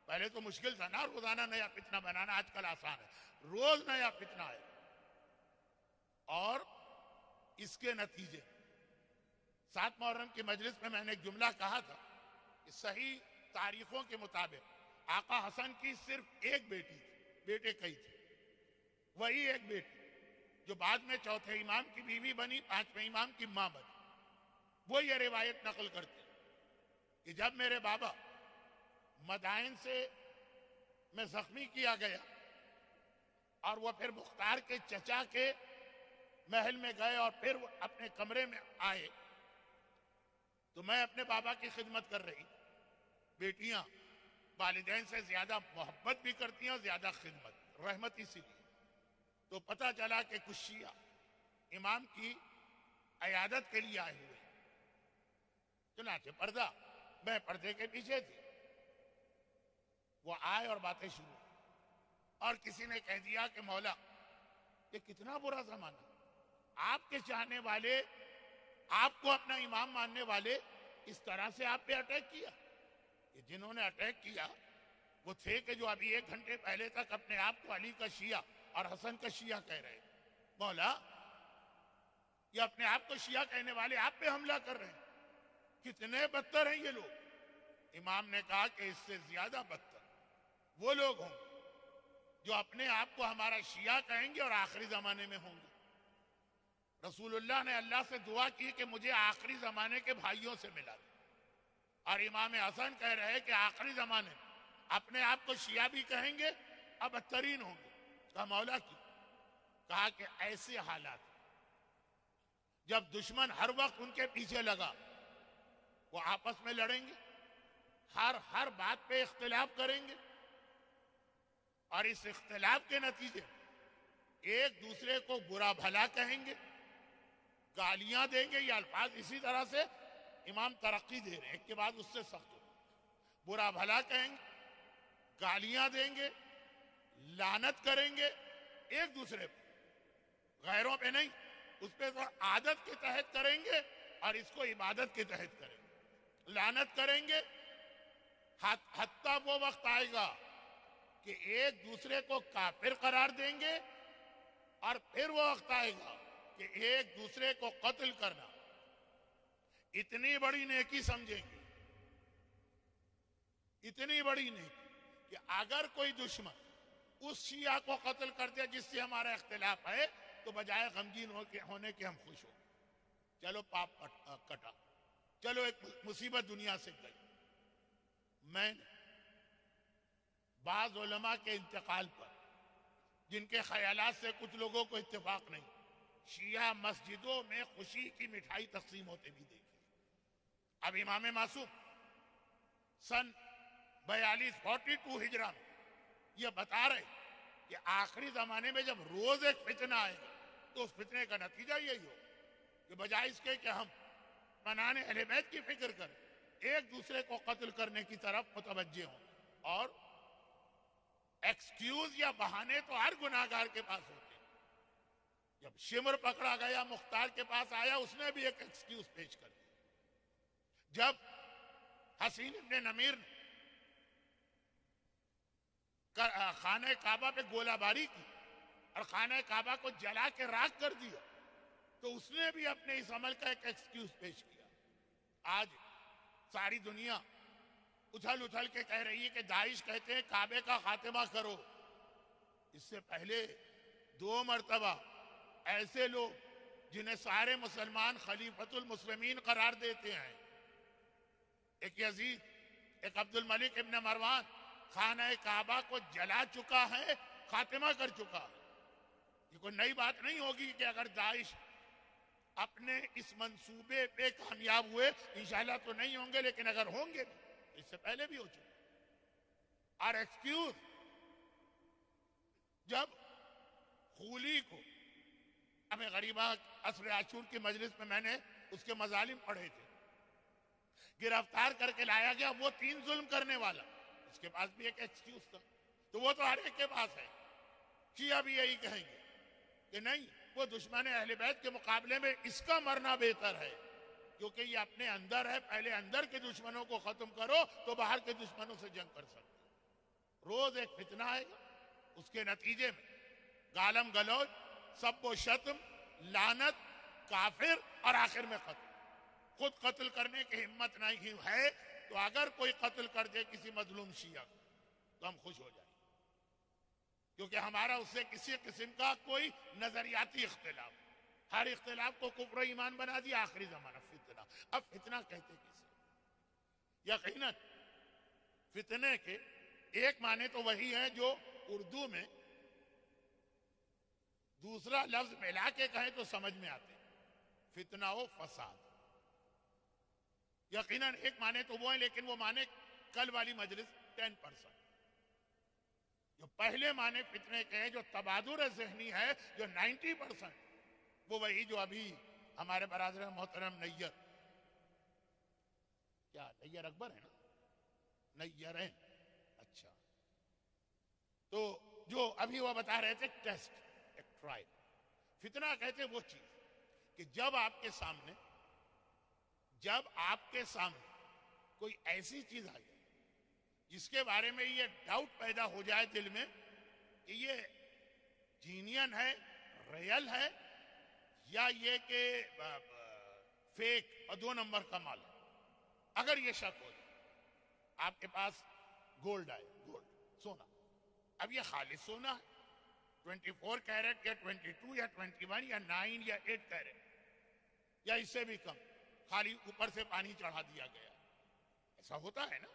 پہلے تو مشکل تھا نا روزانہ نیا فتنہ بنانا، آج کل آسان ہے، روز نیا فتنہ ہے. اور اس کے نتیجے 7 محرم کی مجلس میں نے ایک جملہ کہا تھا کہ صحیح تاریخوں کے مطابق آقا حسن کی صرف ایک بیٹی تھی، بیٹے کئی تھے، وہی ایک بیٹی جو بعد میں چوتھے امام کی بیوی بنی، 5ویں امام کی ماں بنی. وہ یہ روایت نقل کرتے کہ جب میرے بابا مدائن سے میں زخمی کیا گیا اور وہ پھر مختار کے چچا کے محل میں گئے اور پھر وہ اپنے کمرے میں آئے تو میں اپنے بابا کی خدمت کر رہی. بیٹیاں والدین سے زیادہ محبت بھی کرتی ہیں اور زیادہ خدمت، رحمت اسی لیے. تو پتہ چلا کہ کچھ شیعہ امام کی عیادت کے لیے آئے ہوئے. چنانچہ پردہ، میں پردے کے پیچھے تھی، وہ آئے اور باتیں شروع، اور کسی نے کہہ دیا کہ مولا یہ کتنا برا زمانہ، آپ کے چاہنے والے، آپ کو اپنا امام ماننے والے اس طرح سے آپ پہ اٹیک کیا. کہ جنہوں نے اٹیک کیا وہ تھے کہ جو ابھی 1 گھنٹے پہلے تک اپنے آپ کو علی کا شیعہ اور حسن کا شیعہ کہہ رہے. مولا یہ اپنے آپ کو شیعہ کہنے والے آپ پہ حملہ کر رہے ہیں، کتنے بدتر ہیں یہ لوگ. امام نے کہا کہ اس سے زیادہ بدتر وہ لوگ ہوں جو اپنے آپ کو ہمارا شیعہ کہیں گے اور آخری زمانے میں ہوں گے. رسول اللہ نے اللہ سے دعا کی کہ مجھے آخری زمانے کے بھائیوں سے ملا دے، اور امام حسن کہہ رہے کہ آخری زمانے میں اپنے آپ کو شیعہ بھی کہیں گے اور بدترین ہوں گے. کہا مولا کی، کہا کہ ایسے حالات جب دشمن ہر وقت ان کے پیچھے لگا، وہ آپس میں لڑیں گے، ہر بات پہ اختلاف کریں گے، اور اس اختلاف کے نتیجے ایک دوسرے کو برا بھلا کہیں گے، گالیاں دیں گے. یہ الفاظ اسی طرح سے امام ترقی دے رہے ہیں، ایک کے بعد اس سے سخت ہو. برا بھلا کہیں گے، گالیاں دیں گے، لعنت کریں گے ایک دوسرے پہ، غیروں پہ نہیں. اس پہ تو عادت کے تحت کریں گے اور اس کو عبادت کے تحت کریں گے. لعنت کریں گے، حتیٰ وہ وقت آئے گا کہ ایک دوسرے کو کافر قرار دیں گے، اور پھر وہ وقت آئے گا کہ ایک دوسرے کو قتل کرنا اتنی بڑی نیکی سمجھیں گے، اتنی بڑی نیکی کہ اگر کوئی دشمن اس شیعہ کو قتل کر دیا جس سے ہمارا اختلاف ہے تو بجائے غمگین ہونے کے ہم خوش ہو، چلو پاپ کٹا، چلو ایک مصیبت دنیا سے گئی۔ میں نے بعض علماء کے انتقال پر جن کے خیالات سے کچھ لوگوں کو اتفاق نہیں، شیعہ مسجدوں میں خوشی کی مٹھائی تقسیم ہوتے بھی دیکھی۔ اب امام معصوم سن 42 ہجرہ میں یہ بتا رہے کہ آخری زمانے میں جب روز ایک فتنہ آئے گا تو اس فتنے کا نتیجہ یہی ہو کہ بجائے اس کے کہ ہم منانے اہل بیت کی فکر کریں، ایک دوسرے کو قتل کرنے کی طرف متوجہ ہوں۔ اور ایکسکیوز یا بہانے تو ہر گناہگار کے پاس ہوتے ہیں۔ جب شمر پکڑا گیا مختار کے پاس آیا، اس نے بھی ایک ایکسکیوز پیش کر دیا۔ جب حسین ابن نمیر نے خانہ کعبہ پہ گولہ باری کی اور خانہ کعبہ کو جلا کے راکھ کر دیا تو اس نے بھی اپنے اس عمل کا ایک ایکسکیوز پیش کیا۔ آج ساری دنیا اچھل اچھل کے کہہ رہی ہے کہ داعش کہتے ہیں کعبے کا خاتمہ کرو۔ اس سے پہلے 2 مرتبہ ایسے لوگ جنہیں سارے مسلمان خلیفۃ المسلمین قرار دیتے ہیں، ایک یزید، ایک عبد الملک ابن مروان، خانہ کعبہ کو جلا چکا ہے، خاتمہ کر چکا ہے۔ یہ کوئی نئی بات نہیں ہوگی کہ اگر داعش اپنے اس منصوبے پہ کامیاب ہوئے، انشاءاللہ تو نہیں ہوں گے لیکن اگر ہوں گے تو اس سے پہلے بھی ہو چکے۔ اور ایکسکیوز، جب خولی کو ہمیں غریبہ عصر عاشور کی مجلس میں میں نے اس کے مظالم پڑھے تھے، گرفتار کر کے لایا گیا، وہ 3 ظلم کرنے والا، اس کے پاس بھی ایک ایکسکیوز تھا، تو وہ تو ہر ایک کے پاس ہے۔ شیعہ بھی یہی کہیں گے کہ نہیں، وہ دشمن اہل بیت کے مقابلے میں اس کا مرنا بہتر ہے، کیونکہ یہ اپنے اندر ہے، پہلے اندر کے دشمنوں کو ختم کرو تو باہر کے دشمنوں سے جنگ کر سکتے۔ روز ایک فتنہ آئے گا، اس کے نتیجے میں گالم گلوچ، سب و شتم، لعنت، کافر اور آخر میں قتل۔ خود قتل کرنے کی ہمت نہیں ہے تو اگر کوئی قتل کر دے کسی مظلوم شیعہ کو تو ہم خوش ہو جائیں، کیونکہ ہمارا اس سے کسی قسم کا کوئی نظریاتی اختلاف، ہر اختلاف کو کفر و ایمان بنا دیا۔ آخری زمانہ فتنہ، اب فتنہ کہتے کسے؟ یقیناً فتنے کے ایک معنی تو وہی ہے جو اردو میں دوسرا لفظ ملا کے کہیں تو سمجھ میں آتے، فتنہ و فساد۔ یقیناً ایک معنی تو وہ ہے، لیکن وہ معنی کل والی مجلس 10%۔ جو پہلے معنی فتنے کے ہیں، جو تبادر ذہنی ہے، جو 90%، وہ وہی جو ابھی ہمارے برادر محترم نیر، کیا نیر اکبر ہے نا، نیر ہیں، اچھا، تو جو ابھی وہ بتا رہے تھے ٹیسٹ، ایک ٹرائل۔ فتنہ کہتے وہ چیز کہ جب آپ کے سامنے کوئی ایسی چیز آ جائے جس کے بارے میں یہ ڈاؤٹ پیدا ہو جائے دل میں کہ یہ جینین ہے، ریل ہے، یا یہ کہ فیک اور 2 نمبر کا مال ہے۔ اگر یہ شک ہو جائے، آپ کے پاس گولڈ آئے، گولڈ، سونا، اب یہ خالص سونا ہے، 24 کیرٹ یا 22 یا 21 یا 9 یا 8 کیرٹ یا اس سے بھی کم، خالی اوپر سے پانی چڑھا دیا گیا، ایسا ہوتا ہے نا۔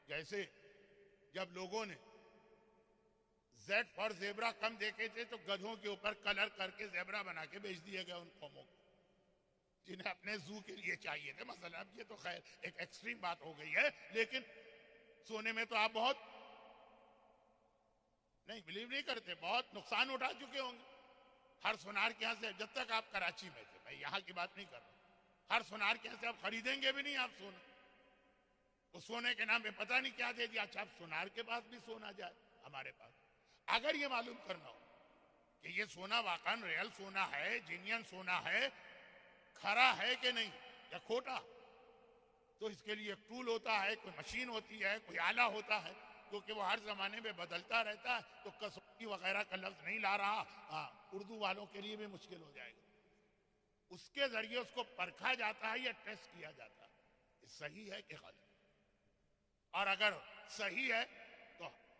جیسے جب لوگوں نے زیڈ فار زیبرا کم دیکھے تھے تو گدھوں کے اوپر کلر کر کے زیبرا بنا کے بیچ دیے گئے ان قوموں کو جنہیں اپنے زو کے لیے چاہیے تھے۔ مثلا اب یہ تو خیر ایک ایکسٹریم بات ہو گئی ہے، لیکن سونے میں تو آپ بہت نہیں بلیو نہیں کرتے، بہت نقصان اٹھا چکے ہوں گے۔ ہر سونار کے یہاں سے، جب تک آپ کراچی میں تھے، میں یہاں کی بات نہیں کر رہا، ہر سونار کے یہاں سے آپ خریدیں گے بھی نہیں آپ سونا، اس سونے کے نام پہ پتہ نہیں کیا دے دیا۔ اچھا، آپ سونار کے پاس بھی سونا جائے، ہمارے پاس اگر یہ معلوم کرنا ہو کہ یہ سونا واقعاً ریل سونا ہے، جینین سونا ہے، کھرا ہے کہ نہیں یا کھوٹا، تو اس کے لیے ایک ٹول ہوتا ہے، کوئی مشین ہوتی ہے، کوئی آلہ ہوتا ہے، کیونکہ وہ ہر زمانے میں بدلتا رہتا ہے، تو کسوٹی وغیرہ کا لفظ نہیں لا رہا، اردو والوں کے لیے بھی مشکل ہو جائے گا۔ اس کے ذریعے اس کو پرکھا جاتا ہے یا ٹیسٹ کیا جاتا ہے، یہ صحیح ہے کہ غلط، اور اگر صحیح ہے تو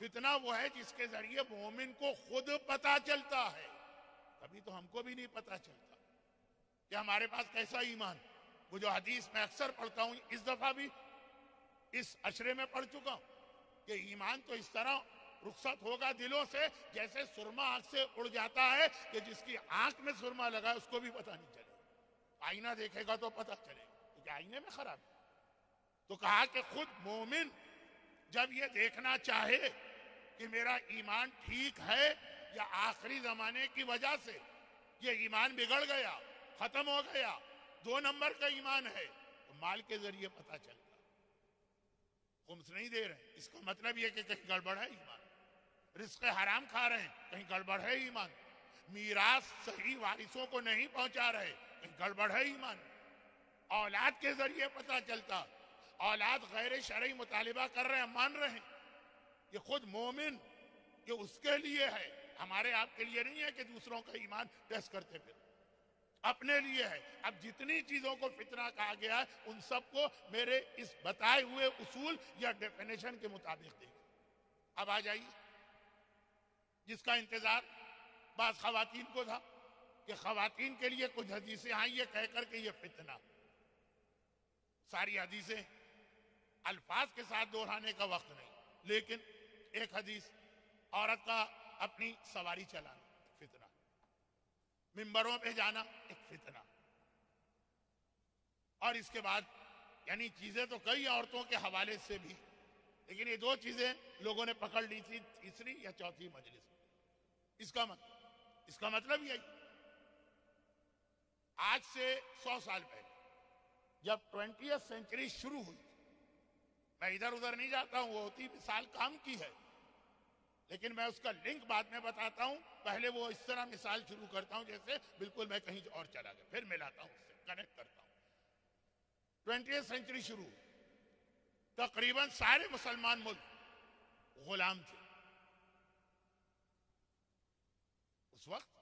فتنہ وہ ہے جس کے ذریعے مومن کو خود پتا چلتا ہے. کبھی تو ہم کو بھی نہیں پتا چلتا کہ ہمارے پاس کیسا ایمان. وہ جو حدیث میں اکثر پڑھتا ہوں، اس دفعہ بھی اس عشرے میں پڑھ چکا ہوں کہ ایمان تو اس طرح رخصت ہوگا دلوں سے جیسے سرما آنکھ سے اڑ جاتا ہے کہ جس کی آنکھ میں سرما لگا ہے اس کو بھی پتا نہیں چلے. آئینہ دیکھے گا تو پتا چلے گا کیونکہ آئینے میں خراب ہے. تو کہا کہ خود مومن جب یہ دیکھنا چاہے کہ میرا ایمان ٹھیک ہے یا آخری زمانے کی وجہ سے یہ ایمان بگڑ گیا، ختم ہو گیا، 2 نمبر کا ایمان ہے، تو مال کے ذریعے پتا چلتا. خمس نہیں دے رہے اس کا مطلب یہ کہ کہیں گڑبڑ ہے ایمان. رزق حرام کھا رہے ہیں کہیں گڑبڑ ہے ایمان. میراث صحیح وارثوں کو نہیں پہنچا رہے کہیں گڑبڑ ہے ایمان. اولاد کے ذریعے پتا چلتا، اولاد غیر شرعی مطالبہ کر رہے ہیں مان رہے ہیں، یہ خود مومن یہ اس کے لیے ہے، ہمارے آپ کے لیے نہیں ہے کہ دوسروں کا ایمان ٹیسٹ کرتے پھر، اپنے لیے ہے. اب جتنی چیزوں کو فتنہ کہا گیا ہے ان سب کو میرے اس بتائے ہوئے اصول یا ڈیفینیشن کے مطابق دیکھیں. اب آ جائیے جس کا انتظار بعض خواتین کو تھا کہ خواتین کے لیے کچھ حدیثیں آئیں یہ کہہ کر کہ یہ فتنہ. ساری حدیثیں الفاظ کے ساتھ دہرانے کا وقت نہیں، لیکن ایک حدیث عورت کا اپنی سواری چلانا فتنہ، ممبروں پہ جانا ایک فتنہ، اور اس کے بعد یعنی چیزیں تو کئی عورتوں کے حوالے سے بھی، لیکن یہ 2 چیزیں لوگوں نے پکڑ لی تھی تیسری یا چوتھی مجلس میں. اس کا مطلب یہی آج سے 100 سال پہلے جب 20th سینچری شروع ہوئی، میں ادھر ادھر نہیں جاتا ہوں، وہ ہوتی مثال کام کی ہے لیکن میں اس کا لنک بعد میں بتاتا ہوں. پہلے وہ اس طرح مثال شروع کرتا ہوں جیسے بالکل میں کہیں اور چلا گیا، پھر ملاتا ہوں، اس سے کنیکٹ کرتا ہوں. 20th سینچری شروع ہوئی، تقریباً سارے مسلمان ملک غلام تھے. اس وقت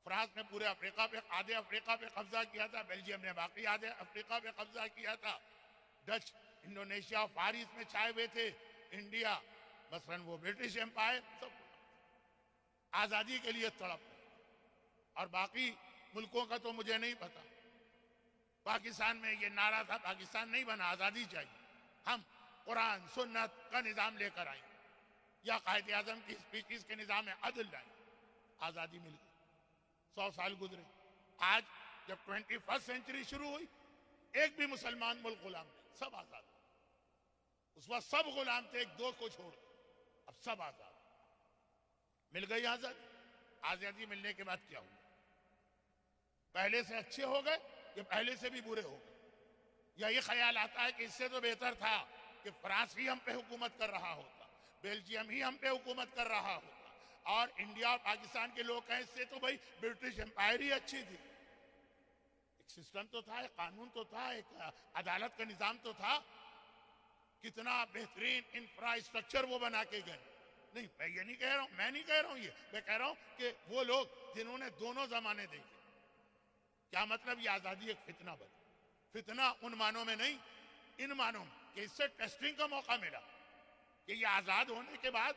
فرانس نے پورے افریقہ پہ آدھے افریقہ پہ قبضہ کیا تھا، بیلجیم نے باقی آدھے افریقہ پہ قبضہ کیا تھا، ڈچ انڈونیشیا فارس میں چھائے ہوئے تھے، انڈیا مثلاً وہ برٹش امپائر سب آزادی کے لیے تڑپ رہے. اور باقی ملکوں کا تو مجھے نہیں پتا. پاکستان میں یہ نعرہ تھا پاکستان نہیں بنا، آزادی چاہیے، ہم قرآن سنت کا نظام لے کر آئیں یا قائد اعظم کی اسپیچز کے نظام میں عدل لائیں. آزادی مل گئی، 100 سال گزرے. آج جب 21st سینچری شروع ہوئی ایک بھی مسلمان ملک غلام نہیں، سب آزاد. اس وقت سب غلام تھے، 1-2 کو چھوڑ، اب سب آزاد. مل گئی آزادی. آزادی ملنے کے بعد کیا ہوا؟ پہلے سے اچھے ہو گئے یا پہلے سے بھی برے ہو گئے؟ یا یہ خیال آتا ہے کہ اس سے تو بہتر تھا کہ فرانس ہی ہم پہ حکومت کر رہا ہوتا، بیلجیم ہی ہم پہ حکومت کر رہا ہوتا، اور انڈیا اور پاکستان کے لوگ کہیں اس سے تو بھائی برٹش امپائر ہی اچھی تھی. ایک سسٹم تو تھا، ایک قانون تو تھا، ایک عدالت کا نظام تو تھا. کتنا بہترین انفراسٹرکچر وہ بنا کے گئے. نہیں میں یہ نہیں کہہ رہا ہوں، میں نہیں کہہ رہا ہوں، یہ میں کہہ رہا ہوں کہ وہ لوگ جنہوں نے دونوں زمانے دیکھے. کیا مطلب؟ یہ آزادی ایک فتنہ بنا. فتنہ ان معنوں میں نہیں، ان معنوں میں کہ اس سے ٹیسٹنگ کا موقع ملا کہ یہ آزاد ہونے کے بعد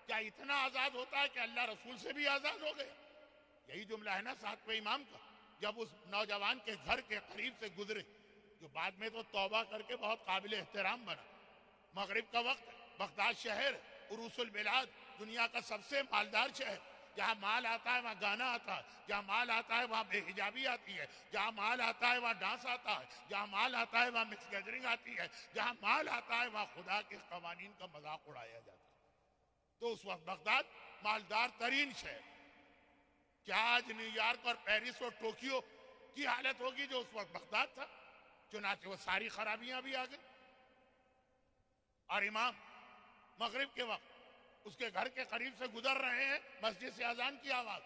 کیا اتنا آزاد ہوتا ہے کہ اللہ رسول سے بھی آزاد ہو گیا. یہی جملہ ہے نا 7ویں امام کا، جب اس نوجوان کے گھر کے قریب سے گزرے جو بعد میں تو توبہ کر کے بہت قابل احترام بنا. مغرب کا وقت، بغداد شہر عروس البلاد، دنیا کا سب سے مالدار شہر، جہاں مال آتا ہے وہاں گانا آتا ہے، جہاں مال آتا ہے وہاں بے حجابی آتی ہے، جہاں مال آتا ہے وہاں ڈانس آتا ہے، جہاں مال آتا ہے وہاں مکس گیدرنگ آتی ہے، جہاں مال آتا ہے وہاں خدا کے قوانین کا مذاق اڑایا جاتا ہے. تو اس وقت بغداد مالدار ترین شہر. کیا آج نیو یارک اور پیرس اور ٹوکیو کی حالت ہوگی جو اس وقت بغداد تھا؟ چنانچہ وہ ساری خرابیاں بھی آ گئی. اور امام مغرب کے وقت اس کے گھر کے قریب سے گزر رہے ہیں، مسجد سے اذان کی آواز،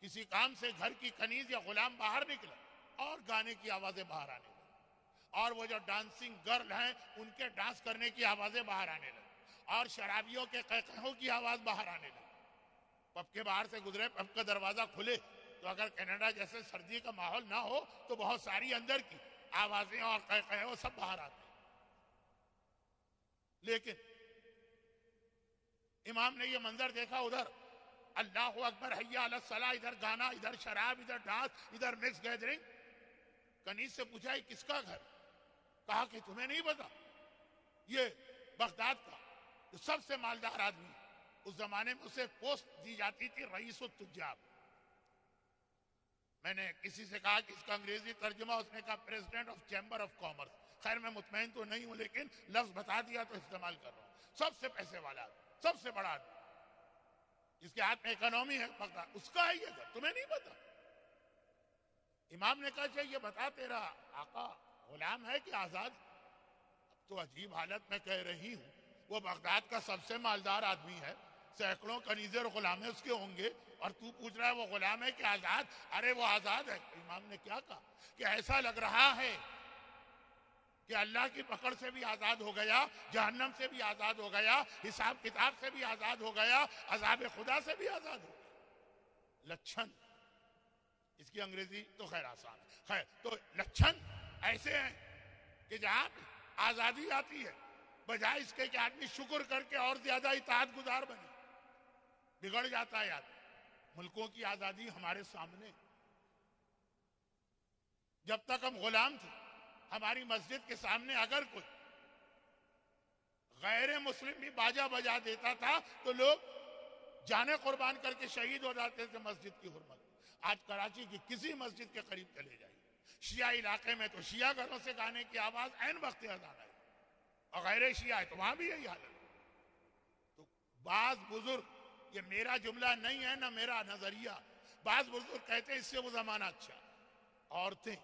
کسی کام سے گھر کی کنیز یا غلام باہر نکلا اور گانے کی آوازیں باہر آنے لگی، اور وہ جو ڈانسنگ گرل ہیں ان کے ڈانس کرنے کی آوازیں باہر آنے لگی، اور شرابیوں کے قہقہوں کی آواز باہر آنے لگی. پب کے باہر سے گزرے، پب کا دروازہ کھلے تو اگر کینیڈا جیسے سردی کا ماحول نہ ہو تو بہت ساری اندر کی آوازیں اور قہقہے وہ سب باہر آتے ہیں. لیکن امام نے یہ منظر دیکھا، ادھر اللہ اکبر حی علی الصلاۃ، ادھر گانا، ادھر شراب، ادھر ڈانس، ادھر مکس گیدرنگ. کنیز سے پوچھا یہ کس کا گھر؟ کہا کہ تمہیں نہیں پتا، یہ بغداد کا جو سب سے مالدار آدمی، اس زمانے میں اسے پوسٹ دی جاتی تھی رئیس التجار. میں نے کسی سے کہا کہ اس کا انگریزی ترجمہ، اس نے کہا president of chamber of commerce. خیر میں مطمئن تو نہیں ہوں لیکن لفظ بتا دیا تو استعمال کر رہا ہوں. سب سے پیسے والا آدمی، سب سے بڑا آدمی، جس کے ہاتھ میں اکنومی ہے بغداد، اس کا ہے یہ گھر، تمہیں نہیں پتا؟ امام نے کہا کہ یہ بتا تیرا آقا غلام ہے کہ آزاد؟ اب تو عجیب حالت میں کہہ رہی ہوں، وہ بغداد کا سب سے مالدار آدمی ہے، سینکڑوں کنیزیں اور غلامیں اس کے ہوں گے، اور تو پوچھ رہا ہے وہ غلام ہے کہ آزاد؟ ارے وہ آزاد ہے. امام نے کیا کہا کہ ایسا لگ رہا ہے کہ اللہ کی پکڑ سے بھی آزاد ہو گیا، جہنم سے بھی آزاد ہو گیا، حساب کتاب سے بھی آزاد ہو گیا، عذاب خدا سے بھی آزاد ہو گیا. لچھن، اس کی انگریزی تو خیر آسان ہے. خیر تو لچھن ایسے ہیں کہ جہاں آزادی آتی ہے بجائے اس کے کہ آدمی شکر کر کے اور زیادہ اطاعت گزار بنے، بگڑ جاتا ہے آدمی. ملکوں کی آزادی ہمارے سامنے. جب تک ہم غلام تھے، ہماری مسجد کے سامنے اگر کوئی غیر مسلم بھی باجا بجا دیتا تھا تو لوگ جانیں قربان کر کے شہید ہو جاتے تھے مسجد کی حرمت. آج کراچی کی کسی مسجد کے قریب چلے جائیں، شیعہ علاقے میں تو شیعہ گھروں سے گانے کی آواز عین وقت اذان آئی، اور غیر شیعہ ہے تو وہاں بھی یہی حالت. تو بعض بزرگ، یہ میرا جملہ نہیں ہے نہ میرا نظریہ، بعض بزرگ کہتے ہیں اس سے وہ زمانہ اچھا. عورتیں،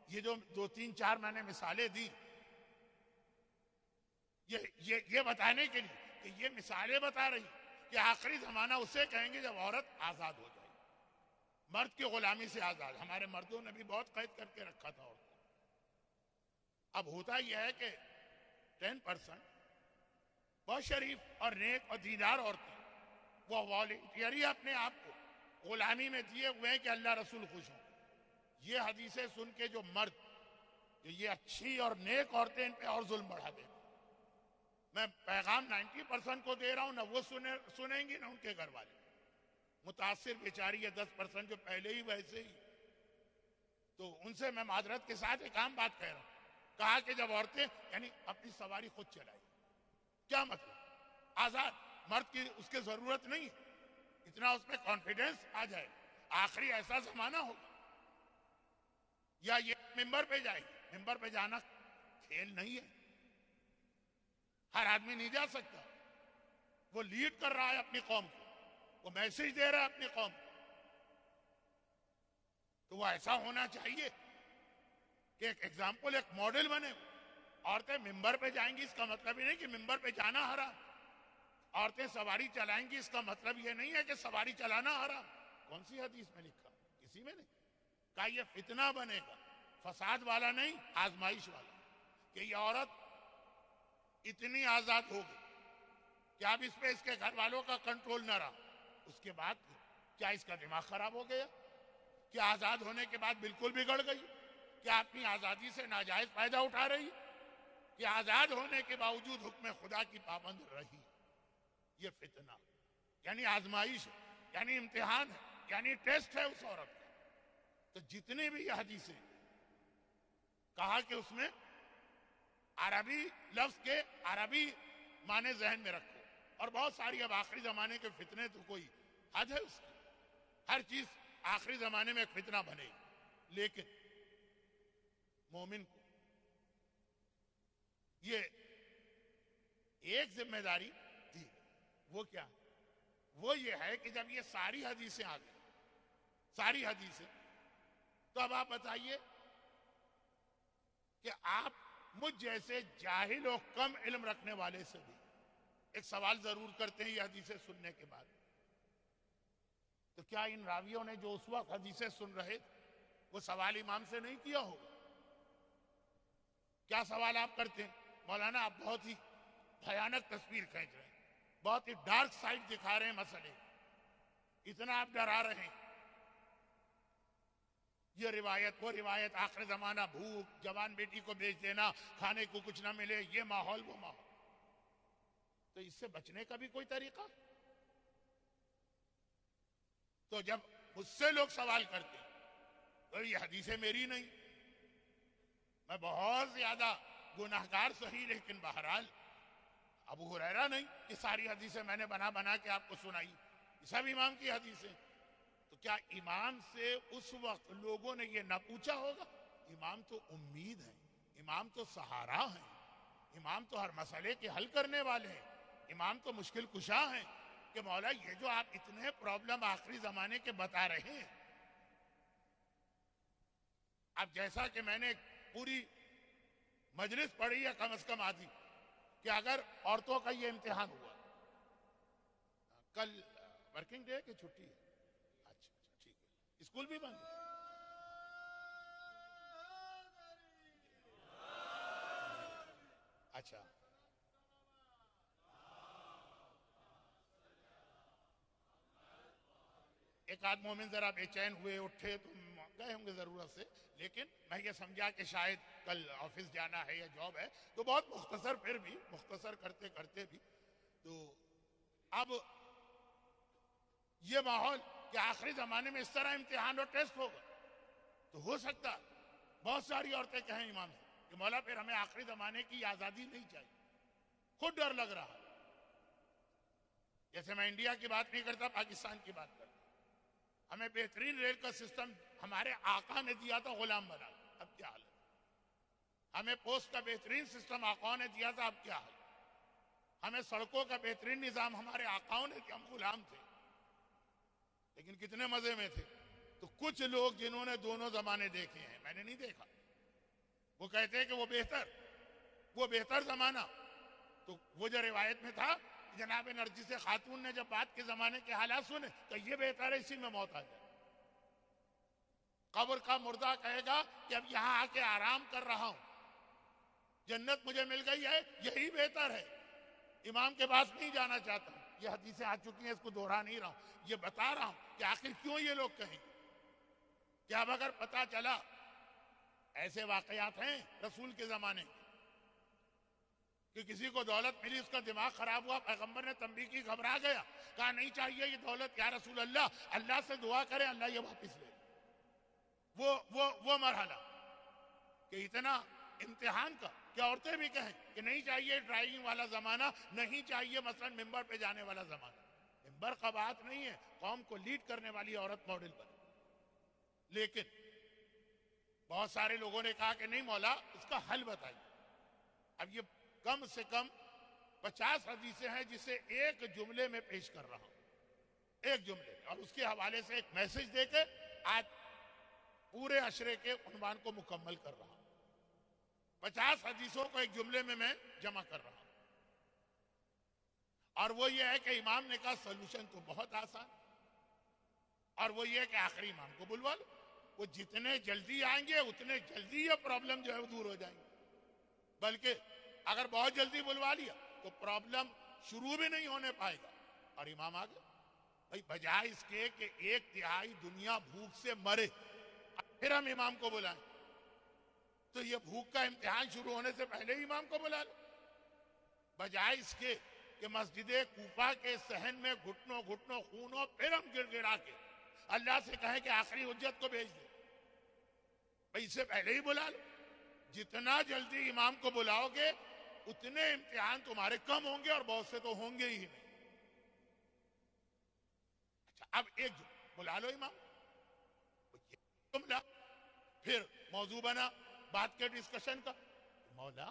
یہ جو 2-3-4 میں نے مثالیں دی، یہ بتانے کے لیے کہ یہ مثالیں بتا رہی کہ آخری زمانہ اسے کہیں گے جب عورت آزاد ہو جائے، مرد کی غلامی سے آزاد. ہمارے مردوں نے بھی بہت قید کر کے رکھا تھا عورتوں. اب ہوتا یہ ہے کہ 10% بہت شریف اور نیک اور دیندار عورتیں، وہ والنٹیئرلی اپنے آپ کو غلامی میں دیے ہوئے ہیں کہ اللہ رسول خوش ہوں. یہ حدیثیں سن کے جو مرد، جو یہ اچھی اور نیک عورتیں، ان پہ اور ظلم بڑھا دیں. میں پیغام 90% کو دے رہا ہوں، نہ وہ سنیں گی نہ ان کے گھر والے. متاثر بیچاری ہے 10% جو پہلے ہی ویسے ہی. تو ان سے میں معذرت کے ساتھ ایک عام بات کہہ رہا ہوں. کہا کہ جب عورتیں یعنی اپنی سواری خود چلائیں، کیا مطلب؟ آزاد مرد کی اس کی ضرورت نہیں، اتنا اس میں کانفیڈنس آ جائے. آخری ایسا زمانہ ہوگا. یا یہ ممبر پہ جائے، ممبر پہ جانا کھیل نہیں ہے، ہر آدمی نہیں جا سکتا. وہ لیڈ کر رہا ہے اپنی قوم کو، وہ میسج دے رہا ہے اپنی قوم کو. تو وہ ایسا ہونا چاہیے کہ ایک ایگزامپل، ایک ماڈل بنے. عورتیں ممبر پہ جائیں گی اس کا مطلب یہ نہیں کہ ممبر پہ جانا حرام. عورتیں سواری چلائیں گی اس کا مطلب یہ نہیں ہے کہ سواری چلانا حرام. کون سی حدیث میں لکھا؟ کسی میں نہیں. کہا یہ فتنہ بنے گا، فساد والا نہیں، آزمائش والا. کہ یہ عورت اتنی آزاد ہو گئی کہ اب اس پہ اس کے گھر والوں کا کنٹرول نہ رہا. اس کے بعد کیا اس کا دماغ خراب ہو گیا؟ کیا آزاد ہونے کے بعد بالکل بگڑ گئی؟ کیا اپنی آزادی سے ناجائز فائدہ اٹھا رہی؟ کہ آزاد ہونے کے باوجود حکم خدا کی پابند رہی؟ یہ فتنہ یعنی آزمائش ہے، یعنی امتحان ہے، یعنی ٹیسٹ ہے اس عورت کا. تو جتنی بھی یہ حدیثیں کہا کہ اس میں عربی لفظ کے عربی معنی ذہن میں رکھو. اور بہت ساری اب آخری زمانے کے فتنے تو کوئی حد ہے اس کی. ہر چیز آخری زمانے میں ایک فتنہ بنے گی. لیکن مومن کو یہ ایک ذمہ داری دی. وہ کیا؟ وہ یہ ہے کہ جب یہ ساری حدیثیں آ گئی، ساری حدیثیں، تو اب آپ بتائیے کہ آپ مجھ جیسے جاہل و کم علم رکھنے والے سے بھی ایک سوال ضرور کرتے ہیں یہ حدیثیں سننے کے بعد. تو کیا ان راویوں نے جو اس وقت حدیثیں سن رہے تھے وہ سوال امام سے نہیں کیا ہوگا؟ کیا سوال آپ کرتے ہیں؟ مولانا آپ بہت ہی بھیانک تصویر کھینچ رہے ہیں، بہت ہی ڈارک سائڈ دکھا رہے ہیں مسئلے، اتنا آپ ڈرا رہے ہیں. یہ روایت وہ روایت، آخر زمانہ، بھوک، جوان بیٹی کو بیچ دینا، کھانے کو کچھ نہ ملے، یہ ماحول وہ ماحول. تو اس سے بچنے کا بھی کوئی طریقہ؟ تو جب مجھ سے لوگ سوال کرتے تو یہ حدیثیں میری نہیں، میں بہت زیادہ گناہگار صحیح، لیکن بہرحال ابو ہریرہ نہیں کہ ساری حدیثیں میں نے بنا بنا کے آپ کو سنائی، یہ سب امام کی حدیثیں۔ تو کیا امام سے اس وقت لوگوں نے یہ نہ پوچھا ہوگا؟ امام تو امید ہیں، امام تو سہارا ہیں، امام تو ہر مسئلے کے حل کرنے والے ہیں، امام تو مشکل کشا ہیں کہ مولا یہ جو آپ اتنے پرابلم آخری زمانے کے بتا رہے ہیں، اب جیسا کہ میں نے پوری مجلس پڑھی ہے کم از کم آدھی، کہ اگر عورتوں کا یہ امتحان ہوا، کل ورکنگ ڈے کی چھٹی ہے، اچھا ٹھیک ہے، اسکول بھی بند ہے، اچھا ایک آدھ مومن ذرا بے چین ہوئے، اٹھے تو گئے ہوں گے ضرورت سے، لیکن میں یہ سمجھا کہ شاید کل آفس جانا ہے یا جاب ہے، تو بہت مختصر، پھر بھی مختصر کرتے کرتے بھی تو اب یہ ماحول کہ آخری زمانے میں اس طرح امتحان اور ٹیسٹ ہوگا، تو ہو سکتا بہت ساری عورتیں کہیں امام سے کہ مولا پھر ہمیں آخری زمانے کی آزادی نہیں چاہیے، خود ڈر لگ رہا، جیسے میں انڈیا کی بات نہیں کرتا، پاکستان کی بات کرتا، ہمیں بہترین ریل کا سسٹم ہمارے آقا نے دیا تھا، غلام بنا، اب کیا حال ہے؟ ہمیں پوسٹ کا بہترین سسٹم آقاؤں نے دیا تھا، اب کیا حال ہے؟ ہمیں سڑکوں کا بہترین نظام ہمارے آقاؤں نے دیا، ہم غلام تھے لیکن کتنے مزے میں تھے۔ تو کچھ لوگ جنہوں نے دونوں زمانے دیکھے ہیں، میں نے نہیں دیکھا، وہ کہتے ہیں کہ وہ بہتر زمانہ، تو وہ جو روایت میں تھا جناب نرجس خاتون نے جب بات کے زمانے کے حالات سنے تو یہ بہتر ہے اسی میں موت آ جائے، قبر کا مردہ کہے گا کہ اب یہاں آ کے آرام کر رہا ہوں، جنت مجھے مل گئی ہے، یہی بہتر ہے، امام کے پاس نہیں جانا چاہتا ہوں۔ یہ حدیثیں آ چکی ہیں، اس کو دوہرا نہیں رہا ہوں، یہ بتا رہا ہوں کہ آخر کیوں یہ لوگ کہیں کہ اب اگر پتا چلا، ایسے واقعات ہیں رسول کے زمانے کہ کسی کو دولت ملی، اس کا دماغ خراب ہوا، پیغمبر نے تنبیہ کی، گھبرا گیا، کہا نہیں چاہیے یہ دولت یا رسول اللہ سے دعا کرے اللہ یہ واپس لے۔ وہ مرحلہ کہ اتنا امتحان کا کہ عورتیں بھی کہیں کہ نہیں چاہیے ڈرائیونگ والا زمانہ، نہیں چاہیے مثلا ممبر پہ جانے والا زمانہ، ممبر کا بات نہیں ہے، قوم کو لیڈ کرنے والی عورت ماڈل بنے، لیکن بہت سارے لوگوں نے کہا کہ نہیں مولا اس کا حل بتائیے۔ اب یہ کم سے کم 50 حدیثیں ہیں جسے ایک جملے میں پیش کر رہا ہوں، ایک جملے میں، اور اس کے حوالے سے ایک میسج دے کے آج پورے عشرے کے عنوان کو مکمل کر رہا ہوں۔ 50 حدیثوں کو ایک جملے میں جمع کر رہا ہوں، اور وہ یہ ہے کہ امام نے کہا سولوشن تو بہت آسان، اور وہ یہ ہے کہ آخری امام کو بلوا لو، وہ جتنے جلدی آئیں گے اتنے جلدی یہ پرابلم جو ہے وہ دور ہو جائیں گے، بلکہ اگر بہت جلدی بلوا لیا تو پرابلم شروع بھی نہیں ہونے پائے گا، اور امام آ گئے۔ بھائی بجائے اس کے کہ 1/3 دنیا بھوک سے مرے پھر ہم امام کو بلائیں، تو یہ بھوک کا امتحان شروع ہونے سے پہلے ہی امام کو بلا لو، بجائے اس کے کہ مسجد کوفہ کے صحن میں گھٹنوں گھٹنوں خون ہو، پھر ہم گڑ گڑا کے اللہ سے کہیں کہ آخری حجت کو بھیج دے، بھائی اس سے پہلے ہی بلا لو۔ جتنا جلدی امام کو بلاؤ گے اتنے امتحان تمہارے کم ہوں گے، اور بہت سے تو ہوں گے ہی نہیں۔ اچھا اب ایک بلا لو امام، جملہ پھر موضوع بنا بات کے ڈسکشن کا، مولا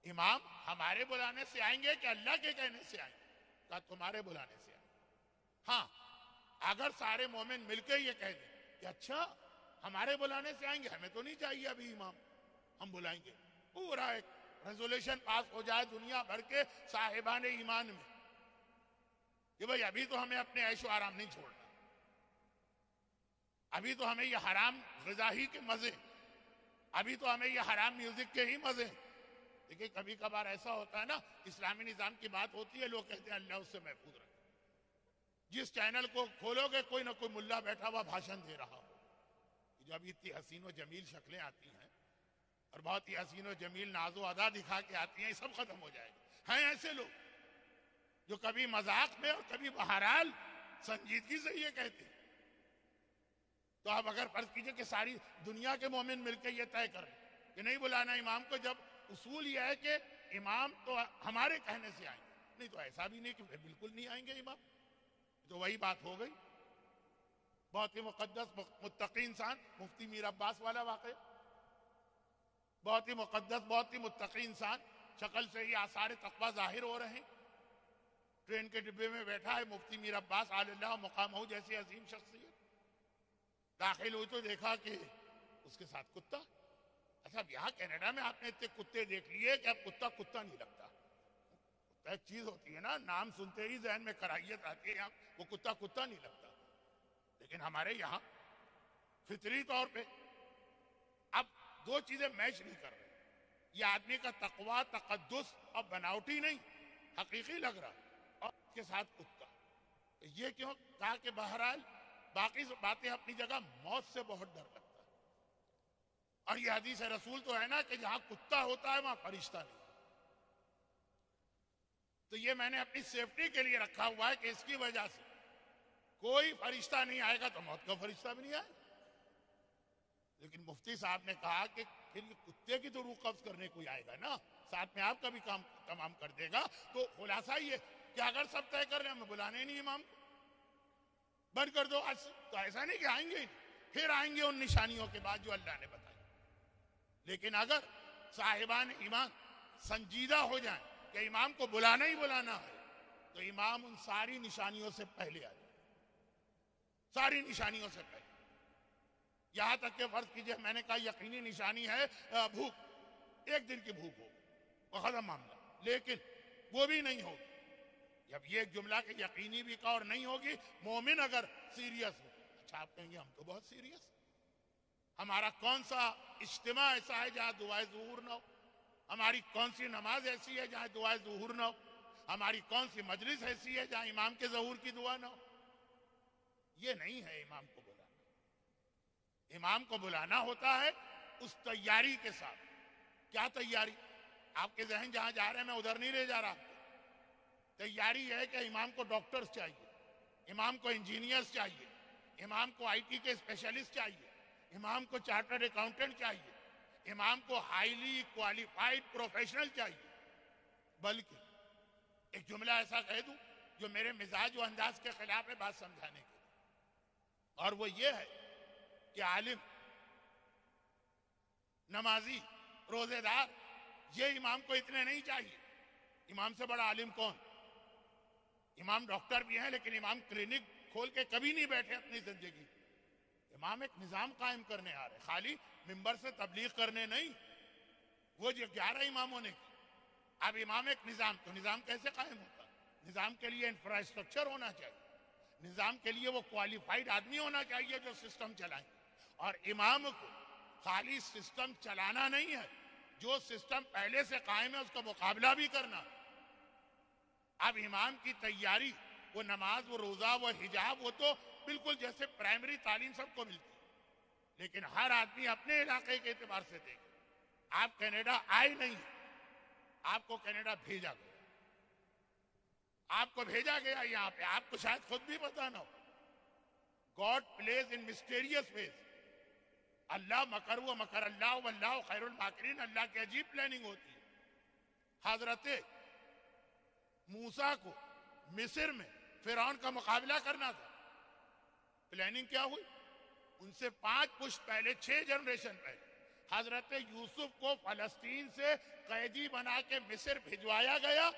امام ہمارے بلانے سے آئیں گے کہ اللہ کے کہنے سے آئیں گے؟ کہا تمہارے بلانے سے آئیں گے۔ ہاں اگر سارے مومن مل کے یہ کہہ دیں کہ اچھا ہمارے بلانے سے آئیں گے، ہمیں تو نہیں چاہیے ابھی امام، ہم بلائیں گے، پورا ایک ریزولوشن پاس ہو جائے دنیا بھر کے صاحبان ایمان میں کہ بھائی ابھی تو ہمیں اپنے عیش و آرام نہیں چھوڑنا، ابھی تو ہمیں یہ حرام غذا ہی کے مزے، ابھی تو ہمیں یہ حرام میوزک کے ہی مزے۔ دیکھیں کبھی کبھار ایسا ہوتا ہے نا، اسلامی نظام کی بات ہوتی ہے، لوگ کہتے ہیں اللہ اس سے محفوظ رکھے، جس چینل کو کھولو گے کوئی نہ کوئی ملا بیٹھا ہوا بھاشن دے رہا ہو، جو ابھی اتنی حسین و جمیل شکلیں آتی ہیں اور بہت ہی حسین و جمیل ناز و ادا دکھا کے آتی ہیں، یہ سب ختم ہو جائے گا۔ ہیں ایسے لوگ جو کبھی مذاق میں اور کبھی بہرحال سنجیدگی سے یہ کہتے ہیں تو اب اگر فرض کیجئے کہ ساری دنیا کے مومن مل کے یہ طے کر لیں کہ نہیں بلانا امام کو، جب اصول یہ ہے کہ امام تو ہمارے کہنے سے آئیں گے، نہیں تو ایسا بھی نہیں کہ پھر بالکل نہیں آئیں گے امام، تو وہی بات ہو گئی۔ بہت ہی مقدس متقی انسان، مفتی میر عباس والا واقعہ، بہت ہی مقدس بہت ہی متقی انسان، شکل سے ہی آثار تقویٰ ظاہر ہو رہے ہیں، ٹرین کے ڈبے میں بیٹھا ہے مفتی میر عباس علی اللہ مقامہ جیسی عظیم شخصیت، داخل ہوئی تو دیکھا کہ اس کے ساتھ کتا۔ اچھا اب یہاں کینیڈا میں آپ نے اتنے کتے دیکھ لیے کہ اب کتا کتا نہیں لگتا، کتا ایک چیز ہوتی ہے نا، نام سنتے ہی ذہن میں کراہیت آتی ہے، یہاں وہ کتا کتا نہیں لگتا، لیکن ہمارے یہاں فطری طور پہ اب دو چیزیں میچ نہیں کر رہے، یہ آدمی کا تقویٰ تقدس اور بناوٹی نہیں حقیقی لگ رہا، اور اس کے ساتھ کتا۔ یہ کیوں کہا کہ بہرحال باقی باتیں اپنی جگہ، موت سے بہت ڈر لگتا ہے، اور یہ حدیث رسول تو ہے نا کہ جہاں کتا ہوتا ہے وہاں فرشتہ نہیں، تو یہ میں نے اپنی سیفٹی کے لیے رکھا ہوا ہے کہ اس کی وجہ سے کوئی فرشتہ نہیں آئے گا تو موت کا فرشتہ بھی نہیں آئے گا۔ لیکن مفتی صاحب نے کہا کہ پھر یہ کتے کی تو روح قبض کرنے کوئی آئے گا نا، ساتھ میں آپ کا بھی کام تمام کر دے گا، تو خلاصہ یہ کہ اگر سب طے کر رہے ہیں ہمیں بلانے نہیں امام کو، بند کر دو آج سے، تو ایسا نہیں کہ آئیں گے، پھر آئیں گے ان نشانیوں کے بعد جو اللہ نے بتائی۔ لیکن اگر صاحبان ایمان سنجیدہ ہو جائیں کہ امام کو بلانا ہی بلانا ہے، تو امام ان ساری نشانیوں سے پہلے آ جائے، ساری نشانیوں سے پہلے، یہاں تک کہ فرض کیجئے میں نے کہا یقینی نشانی ہے بھوک، ایک دن کی بھوک ہو وہ ختم معاملہ، لیکن وہ بھی نہیں ہوگی، جب یہ ایک جملہ کہ یقینی بھی کا اور نہیں ہوگی، مومن اگر سیریس ہو، اچھا آپ کہیں گے ہم تو بہت سیریس، ہمارا کون سا اجتماع ایسا ہے جہاں دعائے ظہور نہ ہو، ہماری کون سی نماز ایسی ہے جہاں دعائے ظہور نہ ہو، ہماری کون سی مجلس ایسی ہے جہاں امام کے ظہور کی دعا نہ ہو؟ یہ نہیں ہے امام کو بلانا، امام کو بلانا ہوتا ہے اس تیاری کے ساتھ۔ کیا تیاری؟ آپ کے ذہن جہاں جا رہے ہیں میں ادھر نہیں لے جا رہا، تیاری ہے کہ امام کو ڈاکٹرز چاہیے، امام کو انجینئرز چاہیے، امام کو آئی ٹی کے اسپیشلسٹ چاہیے، امام کو چارٹرڈ اکاؤنٹنٹ چاہیے، امام کو ہائیلی کوالیفائڈ پروفیشنل چاہیے، بلکہ ایک جملہ ایسا کہہ دوں جو میرے مزاج و انداز کے خلاف ہے بات سمجھانے کے، اور وہ یہ ہے کہ عالم، نمازی، روزے دار، یہ امام کو اتنے نہیں چاہیے۔ امام سے بڑا عالم کون؟ امام ڈاکٹر بھی ہیں لیکن امام کلینک کھول کے کبھی نہیں بیٹھے اپنی زندگی، امام ایک نظام قائم کرنے آ رہے، خالی منبر سے تبلیغ کرنے نہیں، وہ جو 11 اماموں نے کی، اب امام ایک نظام، تو نظام کیسے قائم ہوتا؟ نظام کے لیے انفراسٹرکچر ہونا چاہیے، نظام کے لیے وہ کوالیفائڈ آدمی ہونا چاہیے جو سسٹم چلائیں، اور امام کو خالی سسٹم چلانا نہیں ہے، جو سسٹم پہلے سے قائم ہے اس کا مقابلہ بھی کرنا۔ اب امام کی تیاری، وہ نماز، وہ روزہ، وہ حجاب، وہ تو بالکل جیسے پرائمری تعلیم سب کو ملتی ہے، لیکن ہر آدمی اپنے علاقے کے اعتبار سے دیکھے۔ آپ کینیڈا آئے نہیں، آپ کو کینیڈا بھیجا گیا، آپ کو بھیجا گیا یہاں پہ، آپ کو شاید خود بھی پتا نہ ہو۔ God plays in mysterious ways۔ اللہ مکر و مکر اللہ واللہ خیر الماکرین، اللہ کی عجیب پلاننگ ہوتی ہے۔ حضرت موسیٰ کو مصر میں فرعون کا مقابلہ کرنا تھا، پلاننگ کیا ہوئی؟ ان سے 5 پشت پہلے، 6 جنریشن پہلے حضرت یوسف کو فلسطین سے قیدی بنا کے مصر بھجوایا گیا،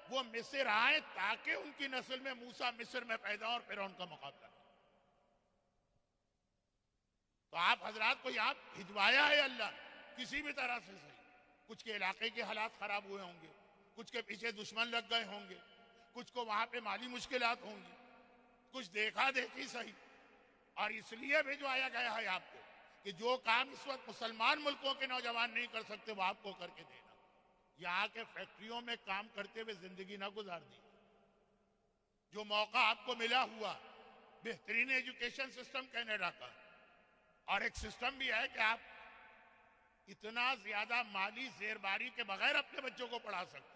وہ مصر آئے تاکہ ان کی نسل میں موسیٰ مصر میں پیدا اور فرعون کا مقابلہ۔ تو آپ حضرات کو یہاں بھجوایا ہے اللہ نے کسی بھی طرح سے صحیح، کچھ کے علاقے کے حالات خراب ہوئے ہوں گے، کچھ کے پیچھے دشمن لگ گئے ہوں گے، کچھ کو وہاں پہ مالی مشکلات ہوں گی، کچھ دیکھا دیکھی صحیح، اور اس لیے بھجوایا گیا ہے آپ کو کہ جو کام اس وقت مسلمان ملکوں کے نوجوان نہیں کر سکتے وہ آپ کو کر کے دینا۔ یہاں کے فیکٹریوں میں کام کرتے ہوئے زندگی نہ گزار دی، جو موقع آپ کو ملا ہوا، بہترین ایجوکیشن سسٹم کینیڈا کا، اور ایک سسٹم بھی ہے کہ آپ اتنا زیادہ مالی زیرباری کے بغیر اپنے بچوں کو پڑھا سکتے ہیں۔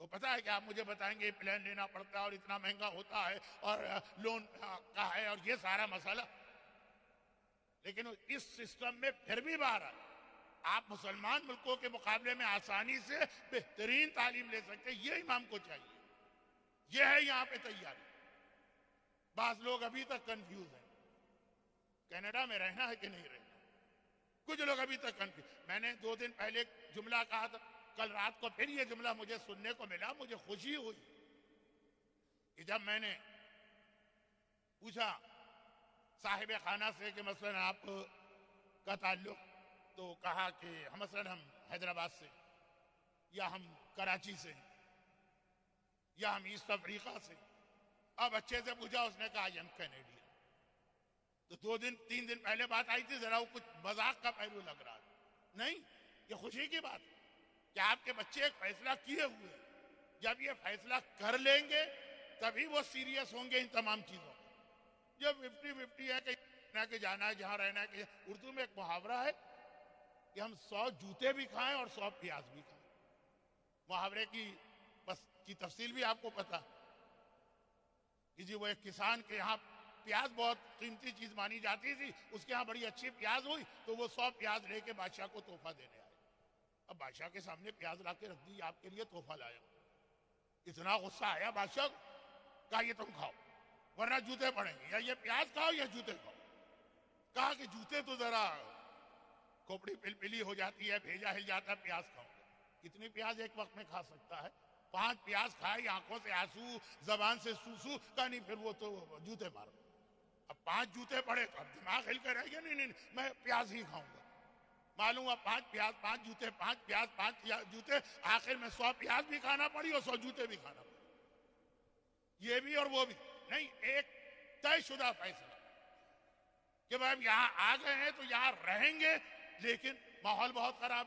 وہ پتا ہے کہ آپ مجھے بتائیں گے پلان لینا پڑتا ہے اور اتنا مہنگا ہوتا ہے اور لون کا ہے اور یہ سارا مسئلہ، لیکن اس سسٹم میں پھر بھی بہرحال آپ مسلمان ملکوں کے مقابلے میں آسانی سے بہترین تعلیم لے سکتے ہیں. یہ امام کو چاہیے. یہ ہے یہاں پہ تیاری. بعض لوگ ابھی تک کنفیوز ہیں کینیڈا میں رہنا ہے کہ نہیں رہنا. کچھ لوگ ابھی تک کنفیوز. میں نے 2 دن پہلے ایک جملہ کہا تھا, کل رات کو پھر یہ جملہ مجھے سننے کو ملا. مجھے خوشی ہوئی کہ جب میں نے پوچھا صاحب خانہ سے کہ مثلا آپ کا تعلق, تو کہا کہ مثلا ہم حیدرآباد سے, یا ہم کراچی سے, یا ہم ایسٹ افریقہ سے. اب اچھے سے پوچھا, اس نے کہا آئی ایم کینیڈین. تو 2 دن 3 دن پہلے بات آئی تھی, ذرا وہ کچھ مذاق کا پہلو لگ رہا تھا. نہیں, یہ خوشی کی بات ہے کہ آپ کے بچے ایک فیصلہ کیے ہوئے ہیں. جب یہ فیصلہ کر لیں گے تبھی وہ سیریس ہوں گے ان تمام چیزوں. جب 50-50 ہے کہ رہنا کہ جانا ہے, جہاں رہنا ہے کہ. اردو میں ایک محاورہ ہے کہ ہم 100 جوتے بھی کھائیں اور 100 پیاز بھی کھائیں. محاورے کی بس کی تفصیل بھی آپ کو پتا کہ جی وہ ایک کسان کے یہاں پیاز بہت قیمتی چیز مانی جاتی تھی, اس کے ہاں بڑی اچھی پیاز ہوئی تو وہ 100 پیاز لے کے بادشاہ کو تحفہ دینے آئے. اب بادشاہ کے سامنے پیاز لا کے رکھ دی, آپ کے لیے تحفہ لایا. اتنا غصہ آیا بادشاہ کو, کہا یہ تم کھاؤ ورنہ جوتے پڑیں گے, یا یہ پیاز کھاؤ یا جوتے کھاؤ. کہا کہ جوتے تو ذرا کھوپڑی پلی ہو جاتی ہے, بھیجا ہل جاتا ہے, پیاز کھاؤں گا. کتنی پیاز ایک وقت میں کھا سکتا ہے؟ 5 پیاز کھائے, آنکھوں سے آنسو, زبان سے سوسو. کہا نہیں, پھر وہ تو جوتے مارو. اب 5 جوتے پڑے تو اب دماغ ہل کر رہ گیا, نہیں میں پیاز ہی کھاؤں گا. معلوم ہوا 5 پیاز 5 جوتے, 5 پیاز 5 جوتے, آخر میں 100 پیاز بھی کھانا پڑی اور 100 جوتے بھی کھانا پڑی. یہ بھی اور وہ بھی نہیں, ایک طے شدہ فیصلہ کہ بھائی یہاں آ گئے ہیں تو یہاں رہیں گے, لیکن ماحول بہت خراب.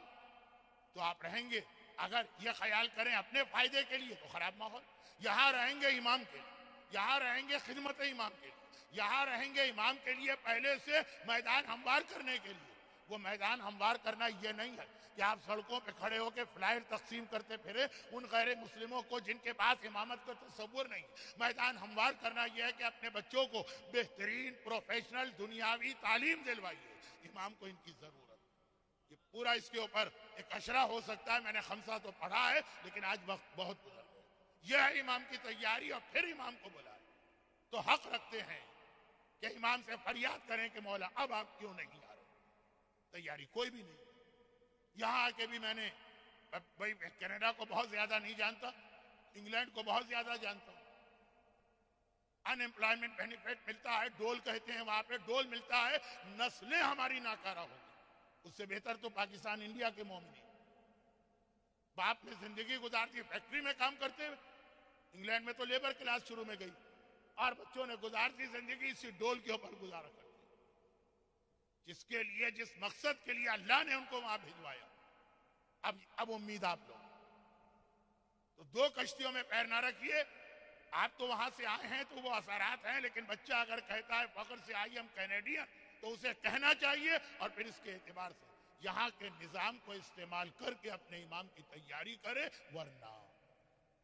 تو آپ رہیں گے, اگر یہ خیال کریں اپنے فائدے کے لیے تو خراب ماحول. یہاں رہیں گے امام کے لیے, یہاں رہیں گے خدمت امام کے لیے, یہاں رہیں گے امام کے لیے پہلے سے میدان ہموار کرنے کے لیے. وہ میدان ہموار کرنا یہ نہیں ہے کہ آپ سڑکوں پہ کھڑے ہو کے فلائر تقسیم کرتے پھرے ان غیر مسلموں کو جن کے پاس امامت کا تصور نہیں. میدان ہموار کرنا یہ ہے کہ اپنے بچوں کو بہترین پروفیشنل دنیاوی تعلیم دلوائیے. امام کو ان کی ضرورت. یہ پورا اس کے اوپر ایک اشرہ ہو سکتا ہے. میں نے خمسہ تو پڑھا ہے لیکن آج وقت بہت گزر گیا. یہ ہے امام کی تیاری. اور پھر امام کو بلائے تو حق رکھتے ہیں کہ امام سے فریاد کریں کہ مولا اب آپ کیوں نہیں آ رہے. تیاری کوئی بھی نہیں. یہاں آ کے بھی میں نے بھائی کینیڈا کو بہت زیادہ نہیں جانتا, انگلینڈ کو بہت زیادہ جانتا ہوں. ان امپلائمنٹ بینیفٹ ملتا ہے, ڈول کہتے ہیں وہاں پہ, ڈول ملتا ہے, نسلیں ہماری ناکارہ ہوگی. اس سے بہتر تو پاکستان انڈیا کے مومنین. باپ نے زندگی گزارتی فیکٹری میں کام کرتے ہوئے, انگلینڈ میں تو لیبر کلاس شروع میں گئی, اور بچوں نے گزارتی زندگی اسی ڈول کے اوپر گزارا کرتی. جس کے لیے, جس مقصد کے لیے اللہ نے ان کو وہاں بھیجوایا. اب امید آپ لوگ تو 2 کشتیوں میں پیر نہ رکھیے. آپ تو وہاں سے آئے ہیں تو وہ اثرات ہیں, لیکن بچہ اگر کہتا ہے فخر سے آئی ہم کینیڈین, تو اسے کہنا چاہیے اور پھر اس کے اعتبار سے یہاں کے نظام کو استعمال کر کے اپنے امام کی تیاری کرے. ورنہ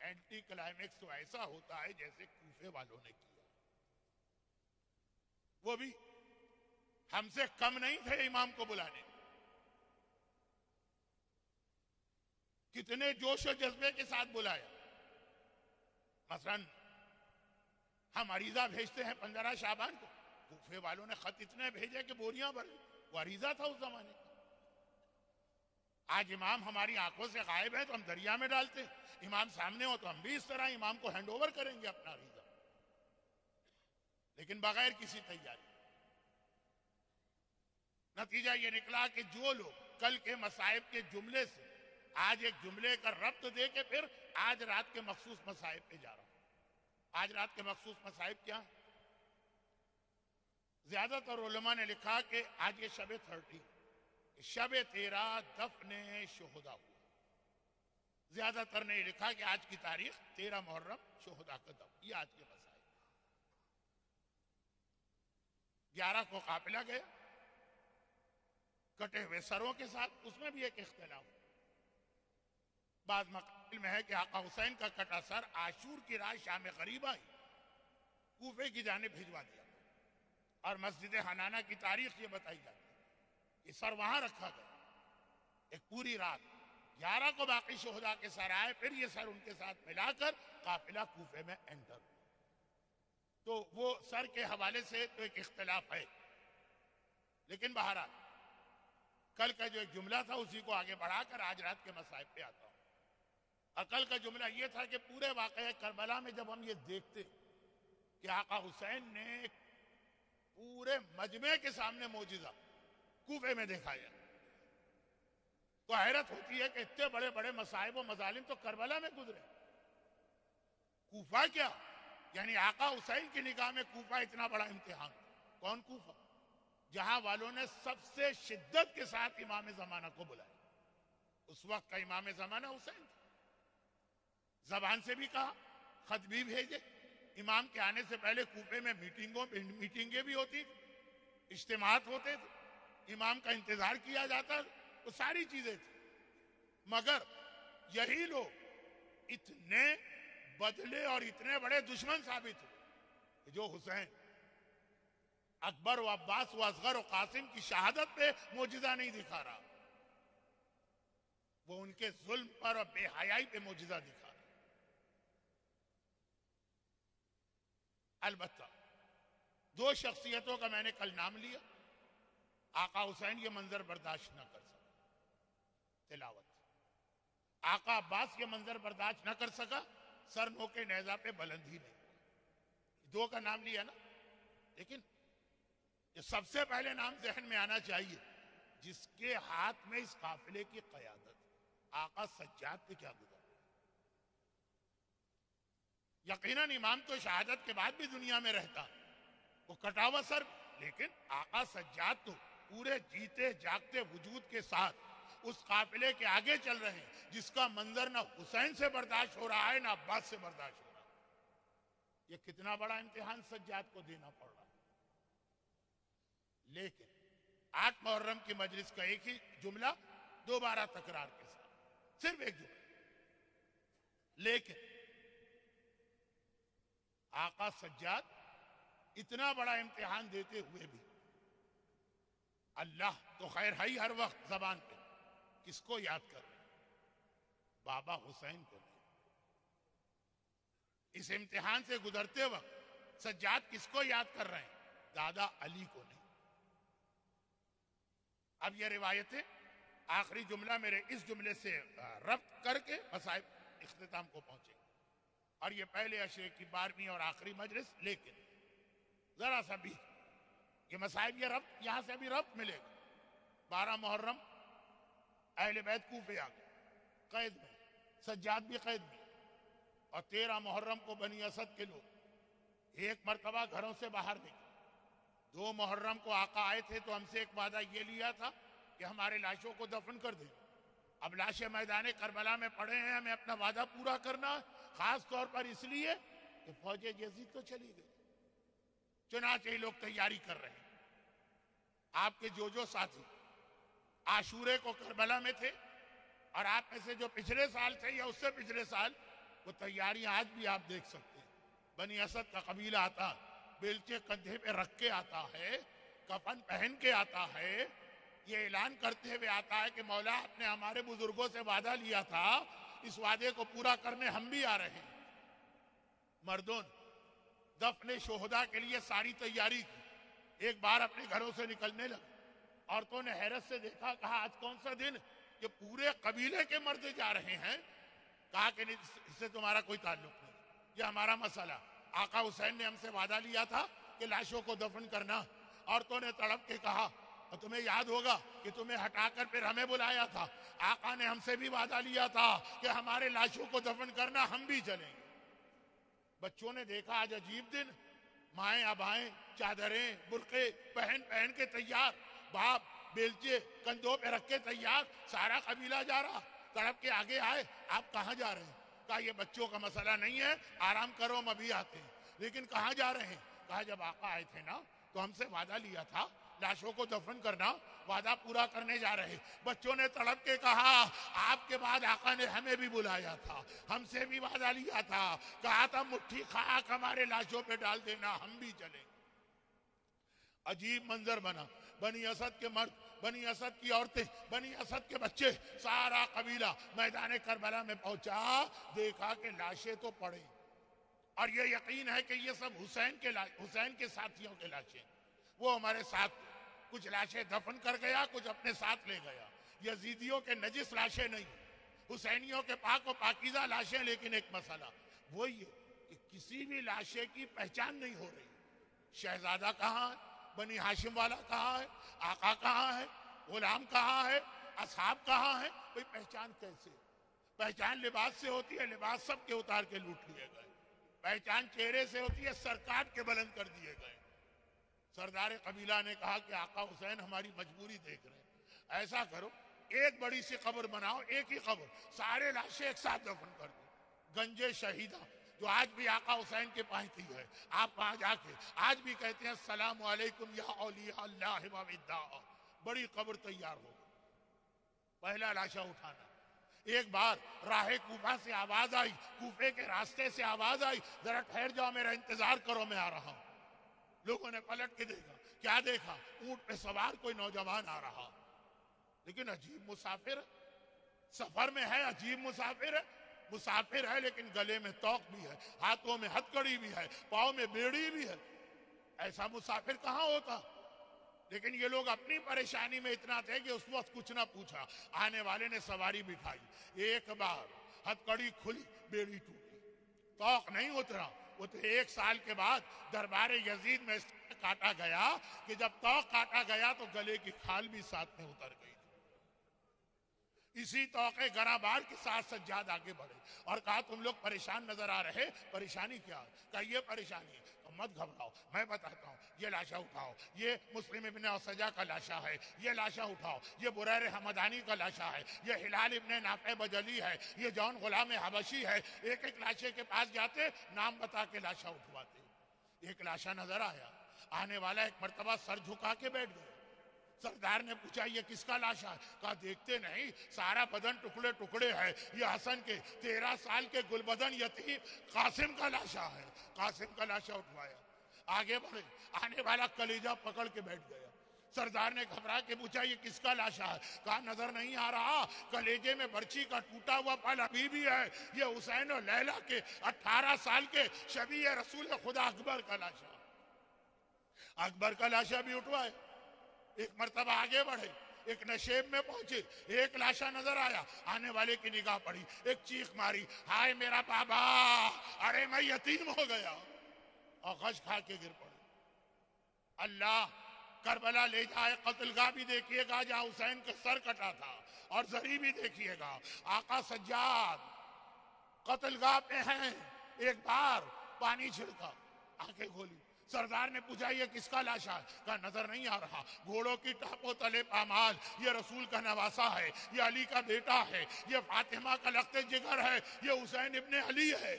اینٹی کلائمیکس تو ایسا ہوتا ہے جیسے کوفے والوں نے کیا. وہ بھی ہم سے کم نہیں تھے امام کو بلانے. کتنے جوش و جذبے کے ساتھ بلایا. مثلا ہم عریضہ بھیجتے ہیں 15 شعبان کو, کوفے والوں نے خط اتنے بھیجے کہ بوریاں بھر گئی. وہ عریضہ تھا اس زمانے کا. آج امام ہماری آنکھوں سے غائب ہے تو ہم دریا میں ڈالتے ہیں. امام سامنے ہو تو ہم بھی اس طرح امام کو ہینڈ اوور کریں گے اپنا عریضہ, لیکن بغیر کسی تیاری. نتیجہ یہ نکلا کہ جو لوگ کل کے مصائب کے جملے سے آج ایک جملے کا ربط دے کے پھر آج رات کے مخصوص مصائب پہ جا رہا ہوں. آج رات کے مخصوص مصائب کیا ہیں؟ زیادہ تر علماء نے لکھا کہ آج یہ شب 13, شب 13 دفن شہداء ہوا. زیادہ تر نے لکھا کہ آج کی تاریخ 13 محرم شہداء کا دفن. یہ آج کے مسائل. 11 کو قافلہ گیا کٹے ہوئے سروں کے ساتھ. اس میں بھی ایک اختلاف. بعض مقابل میں ہے کہ آقا حسین کا کٹا سر عاشور کی رات شام غریب آئی, کوفے کی جانب بھجوا دیا. اور مسجد حنانہ کی تاریخ یہ بتائی جاتی ہے کہ سر وہاں رکھا گیا ایک پوری رات، 11 کو باقی شہداء کے سر آئے، پھر یہ سر ان کے ساتھ ملا کر قافلہ کوفے میں انٹر۔ تو وہ سر کے حوالے سے تو ایک اختلاف ہے، لیکن بہرحال کل کا جو ایک جملہ تھا اسی کو آگے بڑھا کر آج رات کے مصائب پہ آتا ہوں۔ اور کل کا جملہ یہ تھا کہ پورے واقعہ کربلا میں جب ہم یہ دیکھتے کہ آقا حسین نے پورے مجمع کے سامنے معجزہ کوفے میں دکھایا، تو حیرت ہوتی ہے کہ اتنے بڑے بڑے مصائب و مظالم تو کربلا میں گزرے، کوفہ کیا؟ یعنی آقا حسین کی نگاہ میں کوفہ اتنا بڑا امتحان۔ کون کوفہ؟ جہاں والوں نے سب سے شدت کے ساتھ امام زمانہ کو بلایا، اس وقت کا امام زمانہ حسین، زبان سے بھی کہا، خط بھی بھیجے، امام کے آنے سے پہلے کوفے میں میٹنگیں بھی ہوتی، اجتماعات ہوتے تھے، امام کا انتظار کیا جاتا، وہ ساری چیزیں تھیں، مگر یہی لوگ اتنے بدلے اور اتنے بڑے دشمن ثابت ہوئے جو حسین، اکبر و عباس و اصغر و قاسم کی شہادت پہ معجزہ نہیں دکھا رہا، وہ ان کے ظلم پر اور بے حیائی پہ معجزہ دکھا رہا۔ البتہ دو شخصیتوں کا میں نے کل نام لیا، آقا حسین یہ منظر برداشت نہ کر سکا، تلاوت، آقا عباس یہ منظر برداشت نہ کر سکا، سر نو کے نیزہ پہ بلند ہی نہیں، دو کا نام لیا نا، لیکن یہ سب سے پہلے نام ذہن میں آنا چاہیے جس کے ہاتھ میں اس قافلے کی قیادت، آقا سجاد پہ کیا گزرا۔ یقیناً امام تو شہادت کے بعد بھی دنیا میں رہتا، وہ کٹا ہوا سر، لیکن آقا سجاد تو پورے جیتے جاگتے وجود کے ساتھ اس قافلے کے آگے چل رہے ہیں جس کا منظر نہ حسین سے برداشت ہو رہا ہے نہ عباس سے برداشت ہو رہا ہے۔ یہ کتنا بڑا امتحان سجاد کو دینا پڑ رہا ہے۔ لیکن 8 محرم کی مجلس کا ایک ہی جملہ دوبارہ تکرار کے ساتھ، صرف ایک جملہ، لیکن آقا سجاد اتنا بڑا امتحان دیتے ہوئے بھی اللہ تو خیر ہے ہی ہر وقت زبان پہ، کس کو یاد کر رہے ہیں؟ بابا حسین کو نہیں۔ اس امتحان سے گزرتے وقت سجاد کس کو یاد کر رہے ہیں؟ دادا علی کو نہیں۔ اب یہ روایتیں آخری جملہ میرے اس جملے سے ربط کر کے مصائب اختتام کو پہنچے، اور یہ پہلے عشرے کی 12ویں اور آخری مجلس، لیکن ذرا سا بھی یہ مصائب، یہ ربط یہاں سے ابھی ربط ملے گا۔ 12 محرم اہل بیت کوفے آ گئے، قید میں، سجاد بھی قید میں، اور 13 محرم کو بنی اسد کے لوگ ایک مرتبہ گھروں سے باہر نکلے۔ 2 محرم کو آقا آئے تھے تو ہم سے ایک وعدہ یہ لیا تھا کہ ہمارے لاشوں کو دفن کر دیں۔ اب لاشیں میدان کربلا میں پڑے ہیں، ہمیں اپنا وعدہ پورا کرنا ہے، خاص طور پر اس لیے کہ فوج یزید تو چلی گئی، چنانچہ یہ لوگ تیاری کر رہے ہیں۔ آپ کے جو ساتھی عاشورے کو کربلا میں تھے، اور آپ میں سے جو پچھلے سال تھے یا اس سے پچھلے سال، وہ تیاریاں آج بھی آپ دیکھ سکتے ہیں۔ بنی اسد کا قبیلہ آتا، بیلچے کندھے پہ رکھ کے آتا ہے، کفن پہن کے آتا ہے، یہ اعلان کرتے ہوئے آتا ہے کہ مولا آپ نے ہمارے بزرگوں سے وعدہ لیا تھا، اس وعدے کو پورا کرنے ہم بھی آ رہے ہیں۔ مردوں دفن شہداء کے لیے ساری تیاری کی، ایک بار اپنے گھروں سے نکلنے لگے، عورتوں نے حیرت سے دیکھا، کہا آج کون سا دن کہ پورے قبیلے کے مرد جا رہے ہیں؟ کہا کہ اس سے تمہارا کوئی تعلق نہیں، یہ ہمارا مسئلہ، آقا حسین نے ہم سے وعدہ لیا تھا کہ لاشوں کو دفن کرنا۔ عورتوں نے تڑپ کے کہا، اور تمہیں یاد ہوگا کہ تمہیں ہٹا کر پھر ہمیں بلایا تھا، آقا نے ہم سے بھی وعدہ لیا تھا کہ ہمارے لاشوں کو دفن کرنا، ہم بھی چلیں گے۔ بچوں نے دیکھا آج عجیب دن، مائیں ابائیں چادریں برقعے پہن کے تیار، باپ بیلچے کندھوں پہ رکھ کے تیار، سارا قبیلہ جا رہا، تڑپ کے آگے آئے، آپ کہاں جا رہے ہیں؟ کہا یہ بچوں کا مسئلہ نہیں ہے، آرام کرو ہم ابھی آتے ہیں۔ لیکن کہاں جا رہے ہیں؟ کہا جب آقا آئے تھے نا تو ہم سے وعدہ لیا تھا لاشوں کو دفن کرنا، وعدہ پورا کرنے جا رہے۔ بچوں نے تڑپ کے کہا آپ کے بعد آقا نے ہمیں بھی بلایا تھا، ہم سے بھی وعدہ لیا تھا، کہا تھا مٹھی خاک ہمارے لاشوں پہ ڈال دینا، ہم بھی چلیں۔ عجیب منظر بنا. بنی اسد کے مرد، بنی اسد کی عورتیں، بنی اسد کے بچے، سارا قبیلہ میدان کربلا میں پہنچا. دیکھا کہ لاشیں تو پڑے، اور یہ یقین ہے کہ یہ سب حسین کے ساتھیوں کے لاشیں. وہ ہمارے ساتھ کچھ لاشیں دفن کر گیا، کچھ اپنے ساتھ لے گیا. یزیدیوں کے نجس لاشیں نہیں، حسینیوں کے پاک و پاکیزہ لاشیں. لیکن ایک مسئلہ وہی ہے کہ کسی بھی لاشے کی پہچان نہیں ہو رہی. شہزادہ کہاں ہے، بنی ہاشم والا کہاں ہے، آقا کہاں ہے، غلام کہاں ہے، اصحاب کہاں ہے؟ کوئی پہچان کیسے؟ پہچان لباس سے ہوتی ہے، لباس سب کے اتار کے لوٹ لیے گئے. پہچان چہرے سے ہوتی ہے، سر کاٹ کے بلند کر دیے گئے. سردار قبیلہ نے کہا کہ آقا حسین ہماری مجبوری دیکھ رہے ہیں، ایسا کرو ایک بڑی سی قبر بناؤ، ایک ہی قبر، سارے لاشیں ایک ساتھ دفن کر دو. گنج شہیدہ جو آج بھی آقا حسین کے پاس ہے، آپ وہاں جا کے آج بھی کہتے ہیں السلام علیکم یا اولیاء اللہ و وداع. بڑی قبر تیار ہو. پہلا لاشا اٹھانا. ایک بار راہ کوفہ سے آواز آئی، کوفے کے راستے سے آواز آئی، ذرا ٹھہر جاؤ، میرا انتظار کرو، میں آ رہا ہوں. لوگوں نے پلٹ کے دیکھا. کیا دیکھا؟ اونٹ پہ سوار کوئی نوجوان آ رہا، لیکن عجیب مسافر، سفر میں ہے، عجیب مسافر ہے. مسافر ہے لیکن گلے میں توق بھی ہے، ہاتھوں میں ہتکڑی بھی ہے، پاؤں میں بیڑی بھی ہے. ایسا مسافر کہاں ہوتا؟ لیکن یہ لوگ اپنی پریشانی میں اتنا تھے کہ اس وقت کچھ نہ پوچھا. آنے والے نے سواری بٹھائی، ایک بار ہتکڑی کھلی، بیڑی ٹوٹی، توق نہیں اترا. وہ تو 1 سال کے بعد دربار یزید میں کاٹا گیا کہ جب توق کاٹا گیا تو گلے کی کھال بھی ساتھ میں اتر گئی. اسی توقع گراں بار کے ساتھ سجاد آگے بڑھے اور کہا تم لوگ پریشان نظر آ رہے، پریشانی کیا ہے؟ کہا یہ پریشانی ہے. تو مت گھبراؤ، میں بتاتا ہوں. یہ لاشا اٹھاؤ، یہ مسلم ابن اوسجا کا لاشا ہے. یہ لاشا اٹھاؤ، یہ بریر حمدانی کا لاشا ہے. یہ ہلال ابن نافع بجلی ہے. یہ جون غلام حبشی ہے. ایک ایک لاشے کے پاس جاتے، نام بتا کے لاشا اٹھواتے. ایک لاشا نظر آیا، آنے والا ایک مرتبہ سر جھکا کے بیٹھ گیا. سردار نے پوچھا یہ کس کا لاشا ہے؟ کہا دیکھتے نہیں، سارا بدن ٹکڑے ٹکڑے ہے. یہ حسن کے 13 سال کے گلبدن یتیم قاسم کا لاشا ہے. قاسم کا لاشا اٹھوایا، آگے بڑھے. آنے والا کلیجہ پکڑ کے بیٹھ گیا. سردار نے گھبرا کے پوچھا یہ کس کا لاشا ہے؟ کہا نظر نہیں آ رہا، کلیجے میں برچی کا ٹوٹا ہوا پھل ابھی بھی ہے. یہ حسین و لیلا کے 18 سال کے شبیہ رسول خدا اکبر کا لاشا. اکبر کا لاشا بھی اٹھوایا. ایک مرتبہ آگے بڑھے، ایک نشیب میں پہنچے، ایک لاشا نظر آیا. آنے والے کی نگاہ پڑی، ایک چیخ ماری، ہائے میرا بابا، ارے میں یتیم ہو گیا، اور غش کھا کے گر پڑے. اللہ کربلا لے جائے، قتل گاہ بھی دیکھیے گا جہاں حسین کا سر کٹا تھا، اور زری بھی دیکھیے گا. آقا سجاد قتل گاہ پہ ہیں. ایک بار پانی چھڑکا، آنکھیں کھولی. سردار نے پوچھا یہ کس کا لاشا ہے؟ کہا نظر نہیں آ رہا. گھوڑوں کی ٹاپوں تلے پامال، یہ رسول کا نواسا ہے، یہ علی کا بیٹا ہے، یہ فاطمہ کا لخت جگر ہے، یہ حسین ابن علی ہے.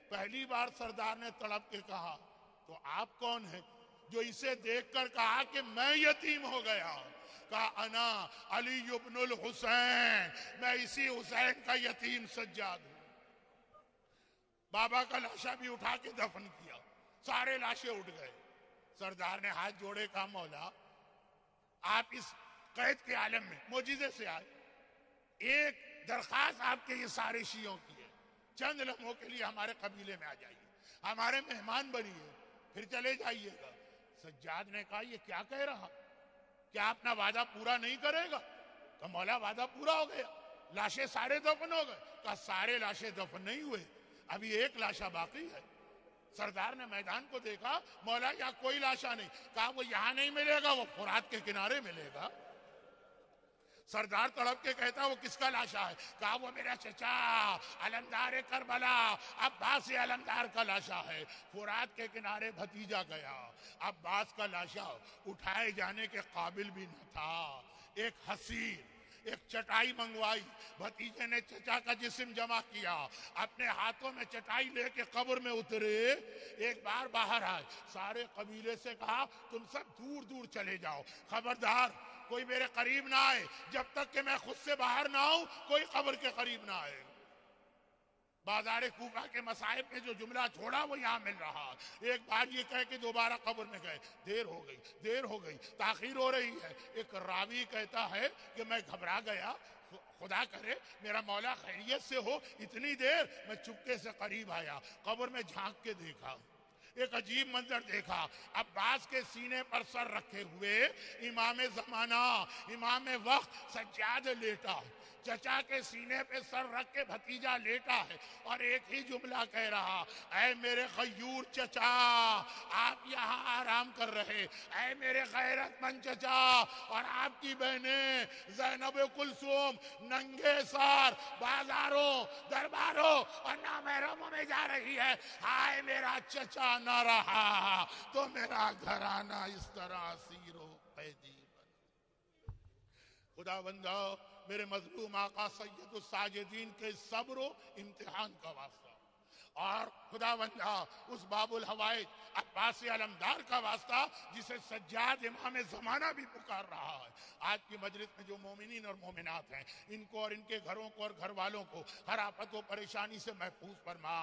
پہلی بار سردار نے تڑپ کے کہا تو آپ کون ہیں؟ جو اسے دیکھ کر کہا کہ میں یتیم ہو گیا. کہا انا علی ابن الحسین، میں اسی حسین کا یتیم سجاد ہوں. بابا کا لاشا بھی اٹھا کے دفن کیا. سارے لاشیں اٹھ گئے. سردار نے ہاتھ جوڑے، کہا مولا آپ اس قید کے عالم میں معجزے سے آئے، ایک درخواست آپ کے یہ سارے شیعوں کی ہے، چند لمحوں کے لیے ہمارے قبیلے میں آ جائیے، ہمارے مہمان بنیے، پھر چلے جائیے گا. سجاد نے کہا یہ کیا کہہ رہا، کیا اپنا وعدہ پورا نہیں کرے گا؟ تو مولا وعدہ پورا ہو گیا، لاشیں سارے دفن ہو گئے. کہا سارے لاشیں دفن نہیں ہوئے، ابھی ایک لاشا باقی ہے. سردار نے میدان کو دیکھا، مولا یہاں کوئی لاشا نہیں. کہا وہ یہاں نہیں ملے گا، وہ فرات کے کنارے ملے گا. سردار تڑپ کے کہتا وہ کس کا لاشا ہے؟ کہا وہ میرا چچا علمدار کربلا عباس علمدار کا لاشا ہے. فرات کے کنارے بھتیجا گیا، عباس کا لاشا اٹھائے جانے کے قابل بھی نہ تھا. ایک حسین، ایک چٹائی منگوائی، بھتیجے نے چچا کا جسم جمع کیا، اپنے ہاتھوں میں چٹائی لے کے قبر میں اترے. ایک بار باہر آئے، سارے قبیلے سے کہا تم سب دور دور چلے جاؤ، خبردار کوئی میرے قریب نہ آئے، جب تک کہ میں خود سے باہر نہ آؤں کوئی قبر کے قریب نہ آئے. بازار کوفہ کے مصائب میں جو جملہ چھوڑا وہ یہاں مل رہا. ایک بار یہ کہہ کہ دوبارہ قبر میں گئے, دیر ہو گئی, تاخیر ہو رہی ہے. ایک راوی کہتا ہے کہ میں گھبرا گیا, خدا کرے میرا مولا خیریت سے ہو, اتنی دیر. میں چپکے سے قریب آیا, قبر میں جھانک کے دیکھا, ایک عجیب منظر دیکھا. عباس کے سینے پر سر رکھے ہوئے امام زمانہ, امام وقت سجاد لیٹا, چچا کے سینے پہ سر رکھ کے بھتیجا لیٹا ہے اور ایک ہی جملہ کہہ رہا, اے میرے غیور چچا آپ یہاں آرام کر رہے, اے میرے غیرت مند چچا, اور آپ کی بہنیں زینب کلثوم ننگے سار بازاروں درباروں اور نامحرموں میں جا رہی ہے. ہائے میرا چچا نہ رہا تو میرا گھرانہ اس طرح اسیر و قیدی بنا. خدا بندہ میرے مظلوم آقا سید الساجدین کے صبر و امتحان کا واسطہ, اور خدا بندہ اس باب الحوائج عباس علمدار کا واسطہ جسے سجاد امام زمانہ بھی پکار رہا ہے. آج کی مجلس میں جو مومنین اور مومنات ہیں, ان کو اور ان کے گھروں کو اور گھر والوں کو ہر آفت و پریشانی سے محفوظ فرما,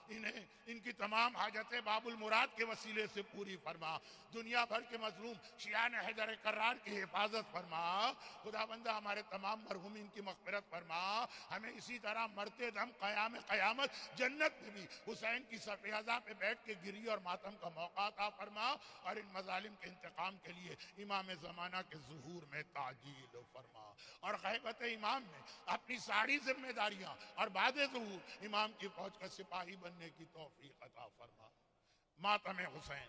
انہیں ان کی تمام حاجتیں باب المراد کے وسیلے سے پوری فرما. دنیا بھر کے مظلوم شیعان حیدر کرار کی حفاظت فرما. خدا بندہ ہمارے تمام مرحومین کی مغفرت فرما. ہمیں اسی طرح مرتے دم قیام قیامت جنت میں بھی حسین کی سفیدہ پہ بیٹھ کے گری اور ماتم کا موقع عطا فرما, اور ان مظالم کے انتقام کے لیے امام زمانہ کے ظہور میں تعجیل فرما, اور غیبت امام میں اپنی ساری ذمہ داریاں اور بعد ظہور امام کی فوج کا سپاہی بننے کی توفیق عطا فرما. ماتم حسین